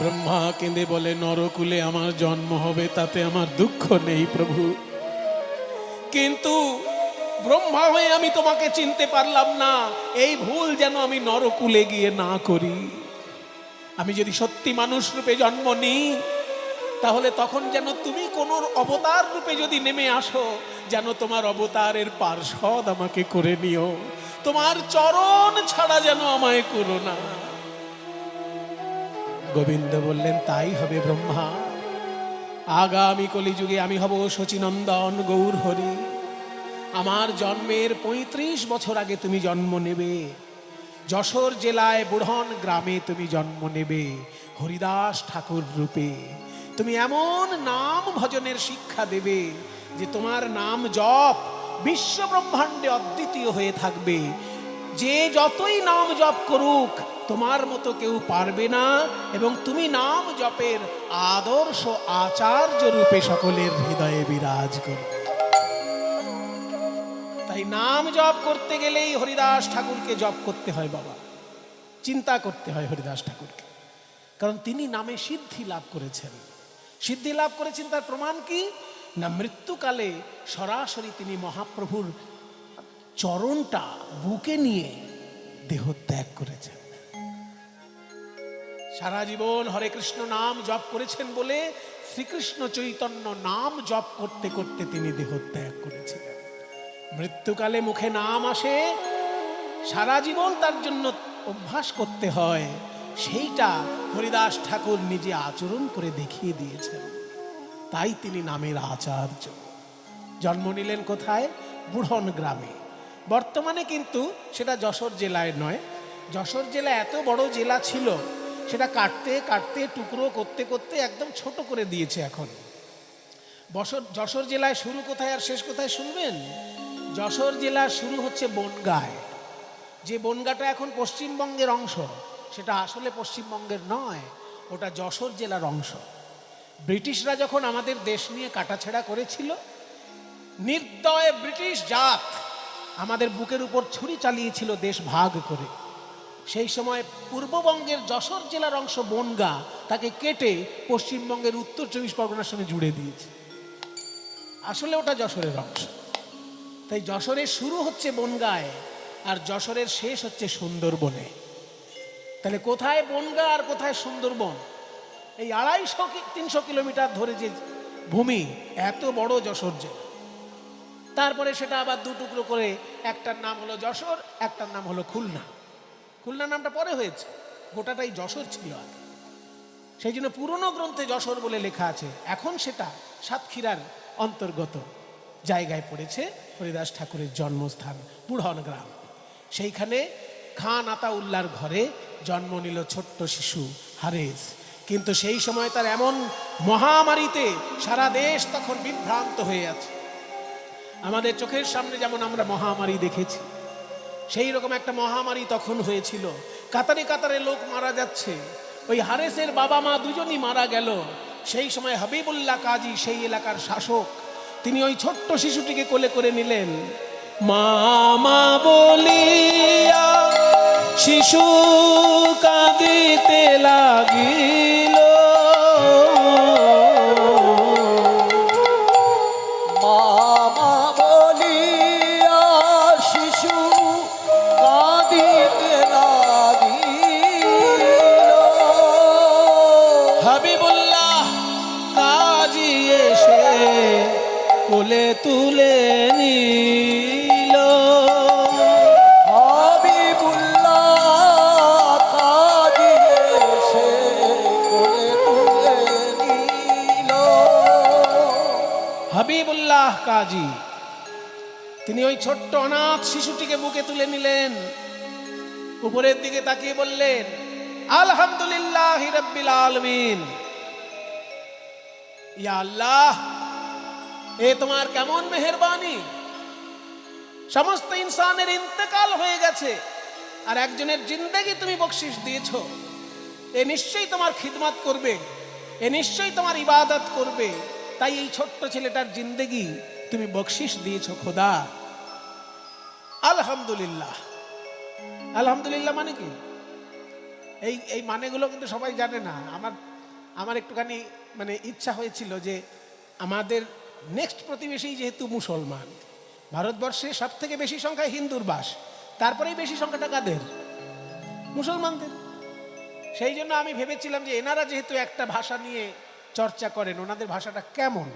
ব্রহ্মা কেঁদে বলে, নরকুলে আমার জন্ম হবে তাতে আমার দুঃখ নেই প্রভু, কিন্তু ব্রহ্মা হয়ে আমি তোমাকে চিনতে পারলাম না, এই ভুল যেন আমি নরকুলে গিয়ে না করি। আমি যদি সত্যি মানুষ রূপে জন্ম নিই, তাহলে তখন যেন তুমি কোন অবতার রূপে যদি নেমে আসো, যেন তোমার অবতারের পার্ষদ আমাকে করে নিও, তোমার চরণ ছাড়া যেন আমায় করো না। গোবিন্দ বললেন, তাই হবে ব্রহ্মা। আগামী কলিযুগে আমি হব শচীনন্দন গৌর হরি। আমার জন্মের ৩৫ বছর আগে তুমি জন্ম নেবে, যশোর জেলায় বুড়হন গ্রামে তুমি জন্ম নেবে হরিদাস ঠাকুর রূপে। তুমি এমন নাম ভজনের শিক্ষা দেবে যে তোমার নাম জপ বিশ্ব ব্রহ্মাণ্ডে অদ্বিতীয় হয়ে থাকবে। যে যতই নাম জপ করুক তোমার মতো কেউ পারবে না, এবং তুমি নাম জপের আদর্শ আচার্য রূপে সকলের হৃদয়ে বিরাজ করবে। তাই নাম জপ করতে গেলেই হরিদাস ঠাকুরকে জপ করতে হয় বাবা, চিন্তা করতে হয় হরিদাস ঠাকুরকে, কারণ তিনি নামে সিদ্ধি লাভ করেছেন। সিদ্ধি লাভ করেছেন তার প্রমাণ কি না, মৃত্যুকালে সরাসরি তিনি মহাপ্রভুর চরণটা বুকে নিয়ে দেহ ত্যাগ করেছেন। সারা জীবন হরে কৃষ্ণ নাম জপ করেছেন বলে শ্রীকৃষ্ণ চৈতন্য নাম জপ করতে করতে তিনি দেহ ত্যাগ করেছিলেন। মৃত্যুকালে মুখে নাম আসে, সারা জীবন তার জন্য অভ্যাস করতে হয়, সেইটা হরিদাস ঠাকুর নিজে আচরণ করে দেখিয়ে দিয়েছেন। তাই তিনি নামের আচার্য। জন্ম নিলেন কোথায়? বুড়হন গ্রামে। বর্তমানে কিন্তু সেটা যশোর জেলায় নয়। যশোর জেলা এত বড় জেলা ছিল, সেটা কাটতে কাটতে টুকরো করতে করতে একদম ছোট করে দিয়েছে এখন। যশোর জেলায় শুরু কোথায় আর শেষ কোথায় শুনবেন? যশোর জেলা শুরু হচ্ছে বনগাঁয়। যে বনগাঁটা এখন পশ্চিমবঙ্গের অংশ, সেটা আসলে পশ্চিমবঙ্গের নয়, ওটা যশোর জেলার অংশ। ব্রিটিশরা যখন আমাদের দেশ নিয়ে কাটাছেড়া করেছিল, নির্দয় ব্রিটিশ জাত আমাদের বুকের উপর ছুরি চালিয়েছিল দেশ ভাগ করে। সেই সময় পূর্ববঙ্গের যশোর জেলার অংশ বনগাঁ, তাকে কেটে পশ্চিমবঙ্গের উত্তর ২৪ পরগনার সঙ্গে জুড়ে দিয়েছে। আসলে ওটা যশোরের অংশ। তাই যশোরের শুরু হচ্ছে বনগাঁয়, আর যশোরের শেষ হচ্ছে সুন্দরবনে। তাহলে কোথায় বনগাঁ আর কোথায় সুন্দরবন? এই ২৫০-৩০০ কিলোমিটার ধরে যে ভূমি, এত বড় যশোর জেলা। তারপরে সেটা আবার দুটুকরো করে, একটার নাম হলো যশোর, একটার নাম হলো খুলনা। খুলনা নামটা পরে হয়েছে, গোটাটাই যশোর ছিল আগে। সেই জন্য পুরনো গ্রন্থে যশোর বলে লেখা আছে। এখন সেটা সাতক্ষীরার অন্তর্গত জায়গায় পড়েছে, হরিদাস ঠাকুরের জন্মস্থান বুড়হন গ্রাম। সেইখানে খান আতাউল্লাহর ঘরে জন্ম নিল ছোট্ট শিশু হারেস। কিন্তু সেই সময় তার এমন মহামারীতে সারা দেশ তখন বিভ্রান্ত হয়ে আছে। আমাদের চোখের সামনে যেমন আমরা মহামারী দেখেছি, সেই রকম একটা মহামারী তখন হয়েছিল। কাতারে কাতারে লোক মারা যাচ্ছে। ওই হারেসের বাবা মা দুজনই মারা গেল। সেই সময় হাবিবুল্লাহ কাজী, সেই এলাকার শাসক, তিনি ওই ছোট্ট শিশুটিকে কোলে করে নিলেন। মামা বলিয়া শিশু কাঁদিতে লাগিল, মামা বলিয়া শিশু কাঁদিতে লাগিল। হাবিবুল্লাহ কাজী এসে কোলে তুলে নিল। হাবিবুল্লাহ কাজী এসে কোলে তুলে নিল। হাবিবুল্লাহ কাজী তিনি ওই ছোট্ট অনাথ শিশুটিকে বুকে তুলে নিলেন। উপরের দিকে তাকিয়ে বললেন, আলহামদুলিল্লাহি রাব্বিল আলামিন। ইয়া আল্লাহ, এ তোমার কেমন মেহেরবানি, সমস্ত ইনসানের ইন্তেকাল হয়ে গেছে আর একজনের জিন্দেগি তুমি বকশিশ দিয়েছো। এ নিশ্চয়ই তোমার খিদমত করবে, এ নিশ্চয়ই তোমার ইবাদত করবে, তাই এই ছোট্ট ছেলেটার জিন্দেগি তুমি বকশিশ দিয়েছো খোদা। আলহামদুলিল্লাহ। আলহামদুলিল্লাহ মানে কি? এই মানেগুলো কিন্তু সবাই জানে না। আমার একটুখানি মানে ইচ্ছা হয়েছিল যে আমাদের নেক্সট প্রতিবেশী যেহেতু মুসলমান, ভারতবর্ষে সব থেকে বেশি সংখ্যায় হিন্দুর বাস, তারপরেই বেশি সংখ্যাটা কাদের? মুসলমানদের। সেই জন্য আমি ভেবেছিলাম যে এনারা যেহেতু একটা ভাষা নিয়ে চর্চা করেন, ওনাদের ভাষাটা কেমন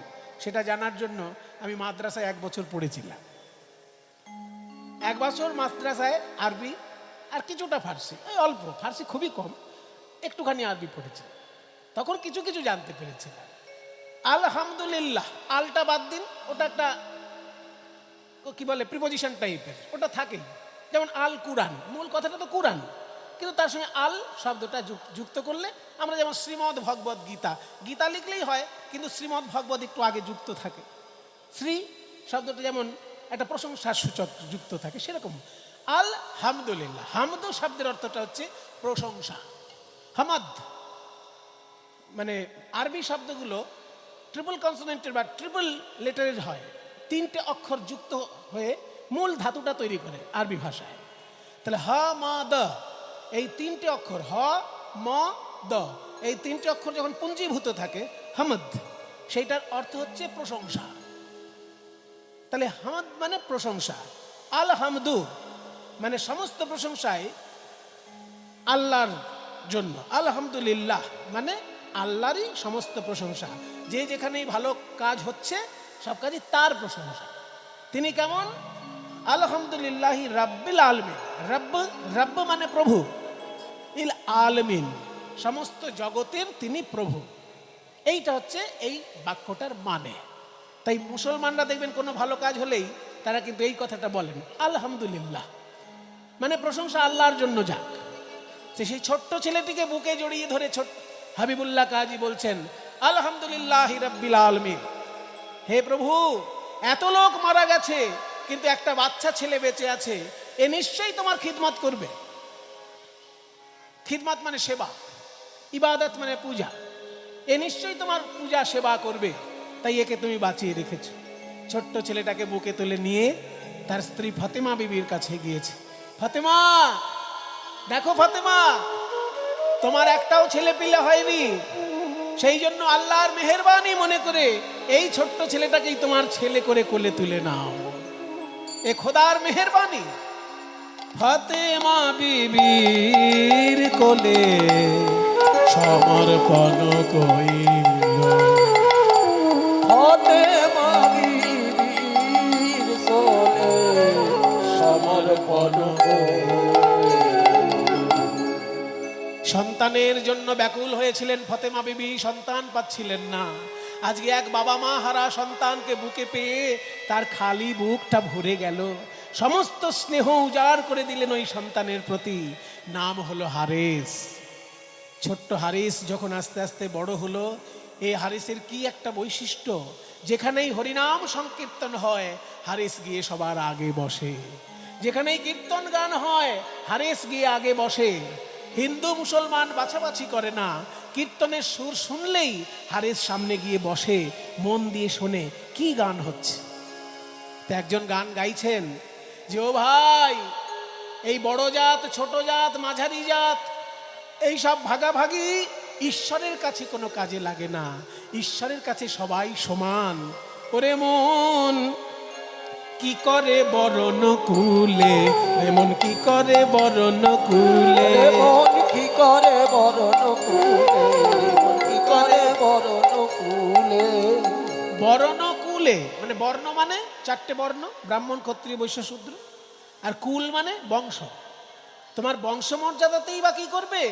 সেটা জানার জন্য আমি মাদ্রাসায় 1 বছর পড়েছিলাম। 1 বছর মাদ্রাসায় আরবি আর কিছুটা ফার্সি, এই অল্প, ফার্সি খুবই কম, একটুখানি আরবি পড়েছি। তখন কিছু কিছু জানতে পেরেছিলাম। আলহামদুলিল্লাহ, আলটা বাদ দিন, ওটা একটা কি বলে প্রিপোজিশন টাইপের, ওটা থাকেই। যেমন আল কুরআন, মূল কথাটা তো কুরআন, কিন্তু তার সঙ্গে আল শব্দটা যুক্ত করলে আমরা যেমন শ্রীমদ্ ভগবদ গীতা, গীতা লিখলেই হয় কিন্তু শ্রীমদ্ ভগবদ একটু আগে যুক্ত থাকে। শ্রী শব্দটা যেমন একটা প্রশংসার সূচক যুক্ত থাকে, সেরকম আলহামদুলিল্লাহ। হামদু শব্দের অর্থটা হচ্ছে প্রশংসা। হামাদ মানে আরবি শব্দগুলো ট্রিপল কনসোনেন্টের বা ট্রিপল লেটারের হয়, 3টে অক্ষর যুক্ত হয়ে মূল ধাতুটা তৈরি করে আরবি ভাষায়। তাহলে হ ম দ, এই 3টে অক্ষর, হ ম দ, এই 3টে অক্ষর যখন পুঞ্জীভূত থাকে হামদ, সেইটার অর্থ হচ্ছে প্রশংসা। তাহলে হামদ মানে প্রশংসা, আলহামদু মানে সমস্ত প্রশংসায় আল্লাহর জন্য, আলহামদুলিল্লাহ মানে আল্লাহরই সমস্ত প্রশংসা। যে যেখানেই ভালো কাজ হচ্ছে সব কাজই তার প্রশংসা। তিনি কেমন? আলহামদুলিল্লাহি রাব্বিল আলামিন। রব্ব মানে প্রভু, ইল আলামিন সমস্ত জগতের তিনি প্রভু। এইটা হচ্ছে এই বাক্যটার মানে। তাই মুসলমানরা দেখবেন কোনো ভালো কাজ হলেই তারা কিন্তু এই কথাটা বলেন, আলহামদুলিল্লাহ, মানে প্রশংসা আল্লাহর জন্য যাক। সেই ছোট্ট ছেলেটিকে বুকে জড়িয়ে ধরে হাবিবুল্লাহ কাজী বলছেন, আলহামদুলিল্লাহি রাব্বিল আলামিন। হে প্রভু, এত লোক মারা গেছে কিন্তু একটা বাচ্চা ছেলে বেঁচে আছে, এ নিশ্চয়ই তোমার খিদমত করবে। খিদমত মানে সেবা, ইবাদত মানে পূজা, এ নিশ্চয়ই তোমার পূজা সেবা করবে, তাই একে তুমি বাঁচিয়ে রেখেছো। ছোট্ট ছেলেটাকে বুকে তুলে নিয়ে তার স্ত্রী ফাতেমা বিবির কাছে গিয়েছে। ফাতেমা, দেখো ফাতেমা, তোমার একটাও ছেলে পিলে হয়নি, সেই জন্য আল্লাহর মেহেরবানি মনে করে এই ছোট্ট ছেলেটাকেই তোমার ছেলে করে কোলে তুলে নাও, এ খোদার মেহেরবানি। ফাতেমা বিবির কোলে সমর্পণ কইল, ফাতেমা বিবির কোলে সমর্পণ কইল। সন্তানের জন্য ব্যাকুল হয়েছিলেন ফাতেমা বিবি, সন্তান পাচ্ছিলেন না। আজকে এক বাবা মা হারা সন্তানকে বুকে পেয়ে তার খালি বুকটা ভরে গেল। সমস্ত স্নেহ উজাড় করে দিলেন ওই সন্তানের প্রতি। নাম হলো হারিস। ছোট্ট হারিস যখন আস্তে আস্তে বড় হলো, এই হারিসের কি একটা বৈশিষ্ট্য, যেখানেই হরিনাম সংকীর্তন হয় হারিস গিয়ে সবার আগে বসে, যেখানেই কীর্তন গান হয় হারিস গিয়ে আগে বসে। হিন্দু মুসলমান বাছাবাছি করে না, কীর্তনের সুর শুনলেই হারিস সামনে গিয়ে বসে, মন দিয়ে শোনে কি গান হচ্ছে। তো একজন গান গাইছেন যে, ও ভাই, এই বড় জাত, ছোট জাত, মাঝারি জাত, এই সব ভাগাভাগি ঈশ্বরের কাছে কোনো কাজে লাগে না, ঈশ্বরের কাছে সবাই সমান। ওরে মন কি করে বরণ কুলে, এমন কি করে বরণ কুলে, মন কি করে বরণ কুলে, মন কি করে বরণ কুলে। বরণ কুলে মানে বর্ণ মানে 4টে বর্ণ, ব্রাহ্মণ ক্ষত্রিয় বৈশ্য শূদ্র, আর কুল মানে বংশ। তোমার বংশ মর্যাদাতেই বা কি করবে,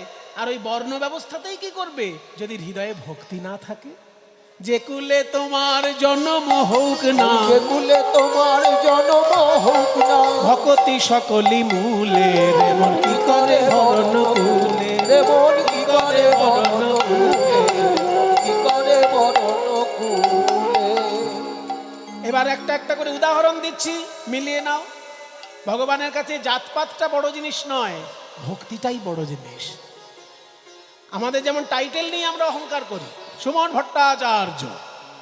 আর ওই বর্ণ ব্যবস্থাতেই কি করবে যদি হৃদয়ে ভক্তি না থাকে। যে কুলে তোমার জন্ম হোক না, যে কুলে তোমার জন্ম হোক না, ভকতি সকলি মূলে, মন কি করে বরণ কুলে, মন কি করে বরণ কুলে, মন কি করে বরণ কুলে। এবার একটা একটা করে উদাহরণ দিচ্ছি, মিলিয়ে নাও। ভগবানের কাছে জাতপাতটা বড় জিনিস নয়, ভক্তিটাই বড় জিনিস। আমাদের যেমন টাইটেল নিয়ে আমরা অহংকার করি, সুমন ভট্টাচার্য,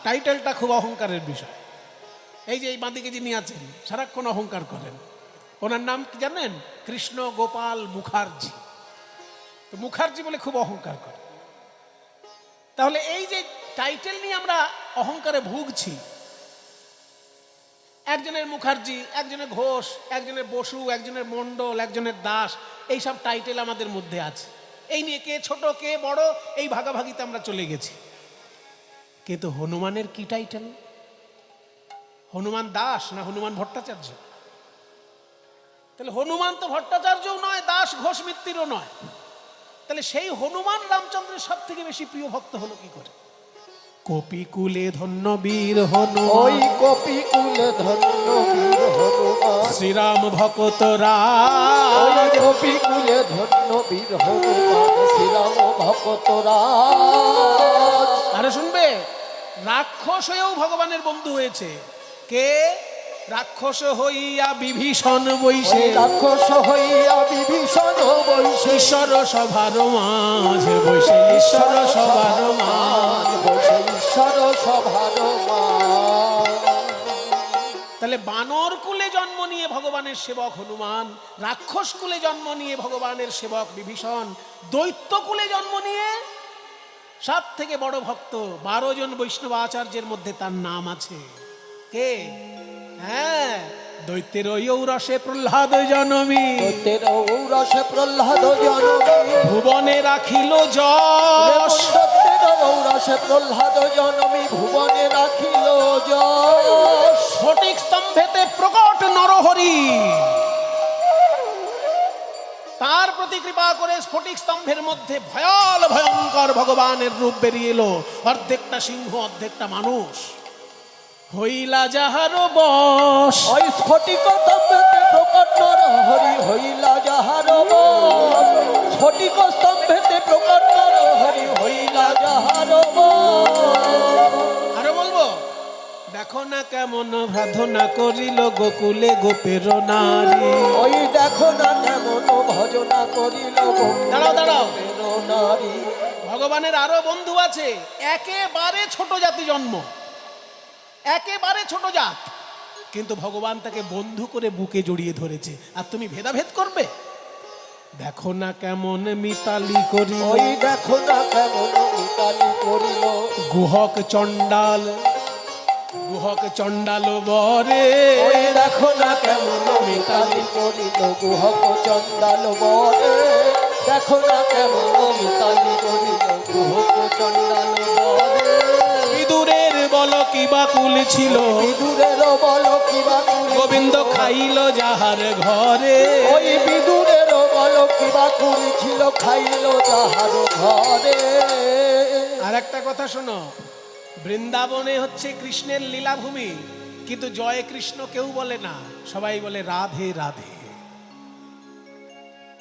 টাইটেলটা খুব অহংকারের বিষয়। এই যে এই বাঁদিকে যিনি আছেন সারাক্ষণ অহংকার করেন, ওনার নাম কি জানেন? কৃষ্ণ গোপাল মুখার্জি। তো মুখার্জি বলে খুব অহংকার করে। তাহলে এই যে টাইটেল নিয়ে আমরা অহংকারে ভুগছি, একজনের মুখার্জি, একজনের ঘোষ, একজনের বসু, একজনের মণ্ডল, একজনের দাস, এইসব টাইটেল আমাদের মধ্যে আছে। এই নিয়ে কে ছোট কে বড় এই ভাগাভাগিতে আমরা চলে গেছি। কিন্তু হনুমানের কি টাইটেল? হনুমান দাস না হনুমান ভট্টাচার্য? তাহলে হনুমান তো ভট্টাচার্যও নয়, দাস ঘোষ মিত্তিরও নয়। তাহলে সেই হনুমান রামচন্দ্রের সব থেকে বেশি প্রিয় ভক্ত হলো কি করে? কপিকুলে ধন্য বীর হনুমান, ওই কপিকুলে ধন্য বীর হনুমান, শ্রীরাম ভক্ত ওই রাজ। কপিকুলে ধন্য বীর হনুমান, শ্রীরাম ভক্ত রাজ। আরে শুনবে, রাক্ষস হয়েও ভগবানের বন্ধু হয়েছে। কে? রাক্ষস হইয়া বিভীষণ বৈশে, রাক্ষস হইয়া বিভীষণ বৈশে, ঈশ্বর সভার মাঝে বৈশে, ঈশ্বর সভার মাঝে। বৈশে ঈশ্বর সভার মাঝে। তাহলে বানর কুলে জন্ম নিয়ে ভগবানের সেবক হনুমান, রাক্ষস কুলে জন্ম নিয়ে ভগবানের সেবক বিভীষণ, দৈত্য কুলে জন্ম নিয়ে সব থেকে বড় ভক্ত 12 জন বৈষ্ণব আচার্যের মধ্যে তার নাম আছে। কে? হ্যাঁ, দৈত্যের ঔরসে প্রহ্লাদ জনমী, দৈত্যের ঔরসে প্রহ্লাদ জনমী, ভুবনে রাখিল যশ। দৈত্যের ঔরসে প্রহ্লাদ জনমী, ভুবনে রাখিল যশ। স্ফটিক স্তম্ভেতে প্রকট নরহরি, তার প্রতি কৃপা করে স্ফটিক স্তম্ভের মধ্যে ভয়াল ভয়ঙ্কর ভগবানের রূপ বেরিয়ে এলো, অর্ধেকটা সিংহ অর্ধেকটা মানুষ। হইলা যাহার বশ, ওই স্ফটিক স্তম্ভেতে প্রকট নরহরি, হইলা যাহার বশ। স্ফটিক স্তম্ভেতে প্রকট নরহরি, হইলা যাহার বশ। আরো বলবো, দেখো না কেমন সাধনা করিল গোকুলে গোপের নারী। ওই দেখো না কেমন ভজনা করিল দাঁড়াও, দাঁড়াও। গোপের নারী। ভগবানের আরো বন্ধু আছে, একেবারে ছোট জাতি জন্ম, একেবারে ছোট জাত, কিন্তু ভগবান তাকে বন্ধু করে বুকে জড়িয়ে ধরেছে। আর তুমি ভেদাভেদ করবে? দেখো না কেমন মিতালি করিল, ওই দেখো না কেমন মিতালি করিল, গুহক চণ্ডাল, গুহক চণ্ডাল বরে। ওই দেখো না কেমন মিতালি করিল, গুহক চণ্ডাল বরে। দেখো না কেমন মিতালি করিল, গুহক চণ্ডাল বরে। বিদুরের বল কি বাকুল ছিল, বিদুরের বল কিবা কুল, গোবিন্দ খাইল যাহার ঘরে। ওই বিদুরের বল কিবা কুল ছিল, খাইল যাহার ঘরে। আর একটা কথা শোনো, বৃন্দাবনে হচ্ছে কৃষ্ণের লীলাভূমি, কিন্তু জয় কৃষ্ণ কেউ বলে না, সবাই বলে রাধে রাধে।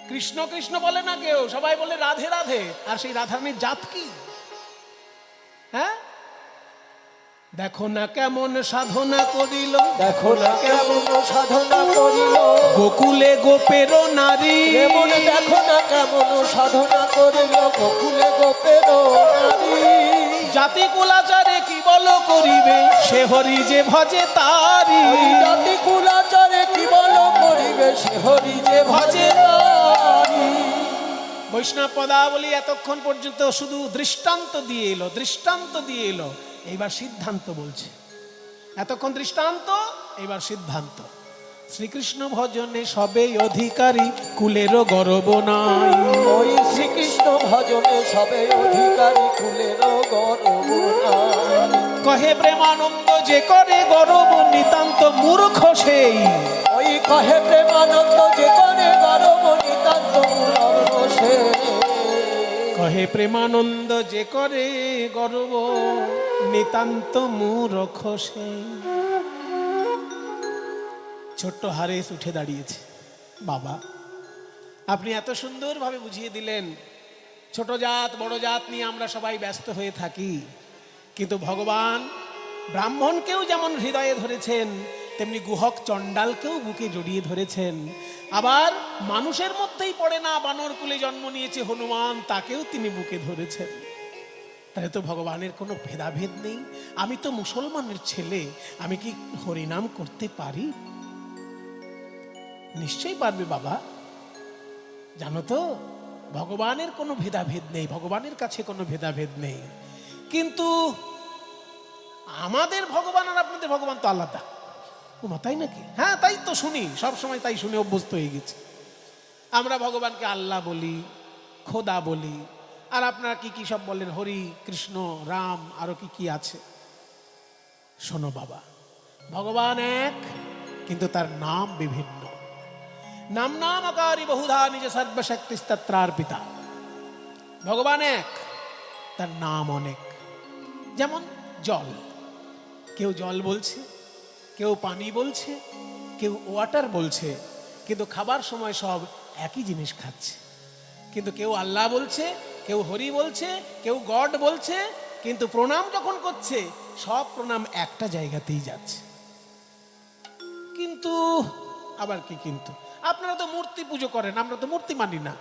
কৃষ্ণ কৃষ্ণ বলে না কেউ, সবাই বলে রাধে রাধে। আর সেই রাধারানীর জাত কি? হ্যাঁ, দেখো না কেমন সাধনা করিল, দেখো না কেমন সাধনা করিল, গোকুলে গোপের নারী। কেমন দেখো না কেমন সাধনা করিল, গোকুলে গোপের নারী। জাতি কুলাচারে কি বল করিবে, সে হরি যে ভজে তারি। জাতি কুলাচারে কি বল করিবে, সে হরি যে ভজে তারি। বৈষ্ণব পদাবলী এতক্ষণ পর্যন্ত শুধু দৃষ্টান্ত দিয়ে এলো, দৃষ্টান্ত দিয়ে এলো, এইবার সিদ্ধান্ত বলছে। এতক্ষণ দৃষ্টান্ত, এইবার সিদ্ধান্ত। শ্রীকৃষ্ণ ভজনে সবেই অধিকারী, কুলেরও গর্ব নাই। ওই শ্রীকৃষ্ণ ভজনে সবে অধিকারী, কুলেরও গর্ব নাই। কহে প্রেমানন্দ যে করে গর্ব, নিতান্ত মূর্খ সেই। ওই কহে প্রেমানন্দ যে করে গর্ব, নিতান্ত মূর্খ সে। কহে প্রেমানন্দ যে করে গর্ব, নিতান্ত মূর্খ সেই। ছোট্ট হারেস উঠে দাঁড়িয়েছে। বাবা, আপনি এত সুন্দরভাবে বুঝিয়ে দিলেন ছোট জাত বড় জাত নিয়ে আমরা সবাই ব্যস্ত হয়ে থাকি, কিন্তু ভগবান ব্রাহ্মণকেও যেমন হৃদয়ে ধরেছেন, তেমনি গুহক চণ্ডালকেও বুকে জড়িয়ে ধরেছেন। আবার মানুষের মধ্যেই পড়ে না, বানর কুলে জন্ম নিয়েছে হনুমান, তাকেও তিনি বুকে ধরেছেন। তাহলে তো ভগবানের কোনো ভেদাভেদ নেই। আমি তো মুসলমানের ছেলে, আমি কি হরিনাম করতে পারি? নিশ্চয়ই পারবে বাবা। জানো তো, ভগবানের কোনো ভেদাভেদ নেই, ভগবানের কাছে কোনো ভেদাভেদ নেই। কিন্তু আমাদের ভগবান আর আপনাদের ভগবান তো আলাদা। ও মা, তাই নাকি? হ্যাঁ, তাই তো শুনি, সব সময় তাই শুনে অভ্যস্ত হয়ে গেছে। আমরা ভগবানকে আল্লাহ বলি, খোদা বলি, আর আপনারা কি কি সব বলেন, হরি, কৃষ্ণ, রাম, আরো কি কি আছে। শোনো বাবা, ভগবান এক, কিন্তু তার নাম বিভিন্ন। নাম নাম আকারি বহুধা নিজ সর্বশক্তিস্তত্রার পিতা। ভগবান এক, তার নাম অনেক। যেমন জল, কেউ জল বলছে, কেউ পানি বলছে, কেউ ওয়াটার বলছে, কিন্তু খাবার সময় সব একই জিনিস খাচ্ছে। কিন্তু কেউ আল্লাহ বলছে, কেউ হরি বলছে, কেউ গড বলছে, কিন্তু প্রণাম যখন করছে সব প্রণাম একটা জায়গাতেই যাচ্ছে। কিন্তু আবার কি কিন্তু? আপনারা তো মূর্তি পুজো করেন, আমরা তো মূর্তি মানি না।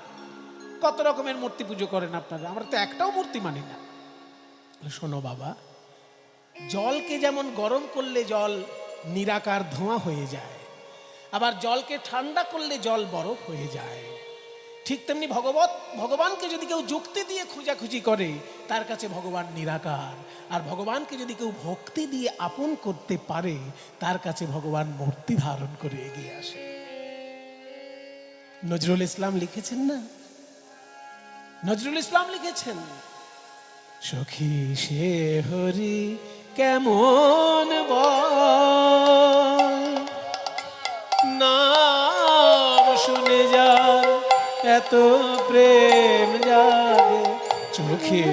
কত রকমের মূর্তি পুজো করেন আপনারা, আমরা তো একটাও মূর্তি মানি না। শোনো বাবা, জলকে যেমন গরম করলে জল নিরাকার ধোঁয়া হয়ে যায়, আবার জলকে ঠান্ডা করলে জল বরফ হয়ে যায়, ঠিক তেমনি ভগবানকে যদি কেউ যুক্তি দিয়ে খোঁজাখুঁজি করে, তার কাছে ভগবান নিরাকার। আর ভগবানকে যদি কেউ ভক্তি দিয়ে আপন করতে পারে, তার কাছে ভগবান মূর্তি ধারণ করে এগিয়ে আসে। নজরুল ইসলাম লিখেছেন না, নজরুল ইসলাম লিখেছেন, সখী সে হরি কেমন বল, নাম শুনে যার এত প্রেম জাগে, চোখে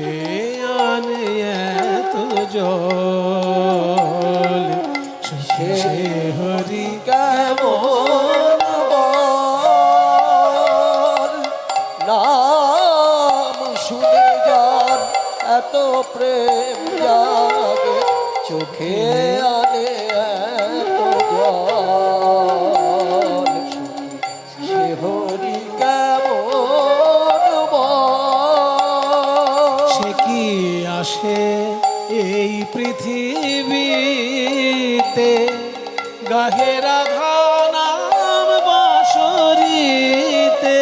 আনে এত জল, সখী সে হরি কেমন বল, নাম শুনে যার এত প্রেম জাগে, চোখে আনে এত জল, সে হরি কেমন বল। সে কি আসে এই পৃথিবীতে, গাহে রাধা নাম বাঁশরীতে,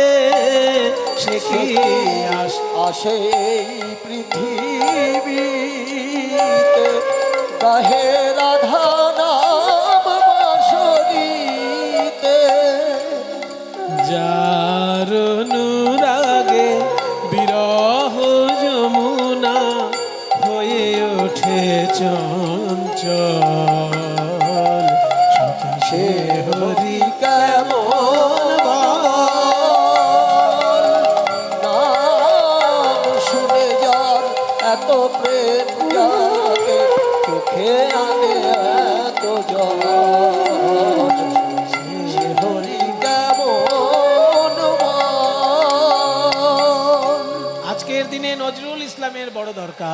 সে কি আসে এই পৃথিবীতে, গাহে রাধা নাম বাঁশরীতে, যার অনুরাগে বিরহ যমুনা হয়ে ওঠে চঞ্চল, সখী সে হরি কেমন বল, নাম শুনে যার এত প্রেম জাগে, চোখে আনে এত জল, সে হরি কেমন বল। আজকের দিনে নজরুল ইসলামের বড় দরকার।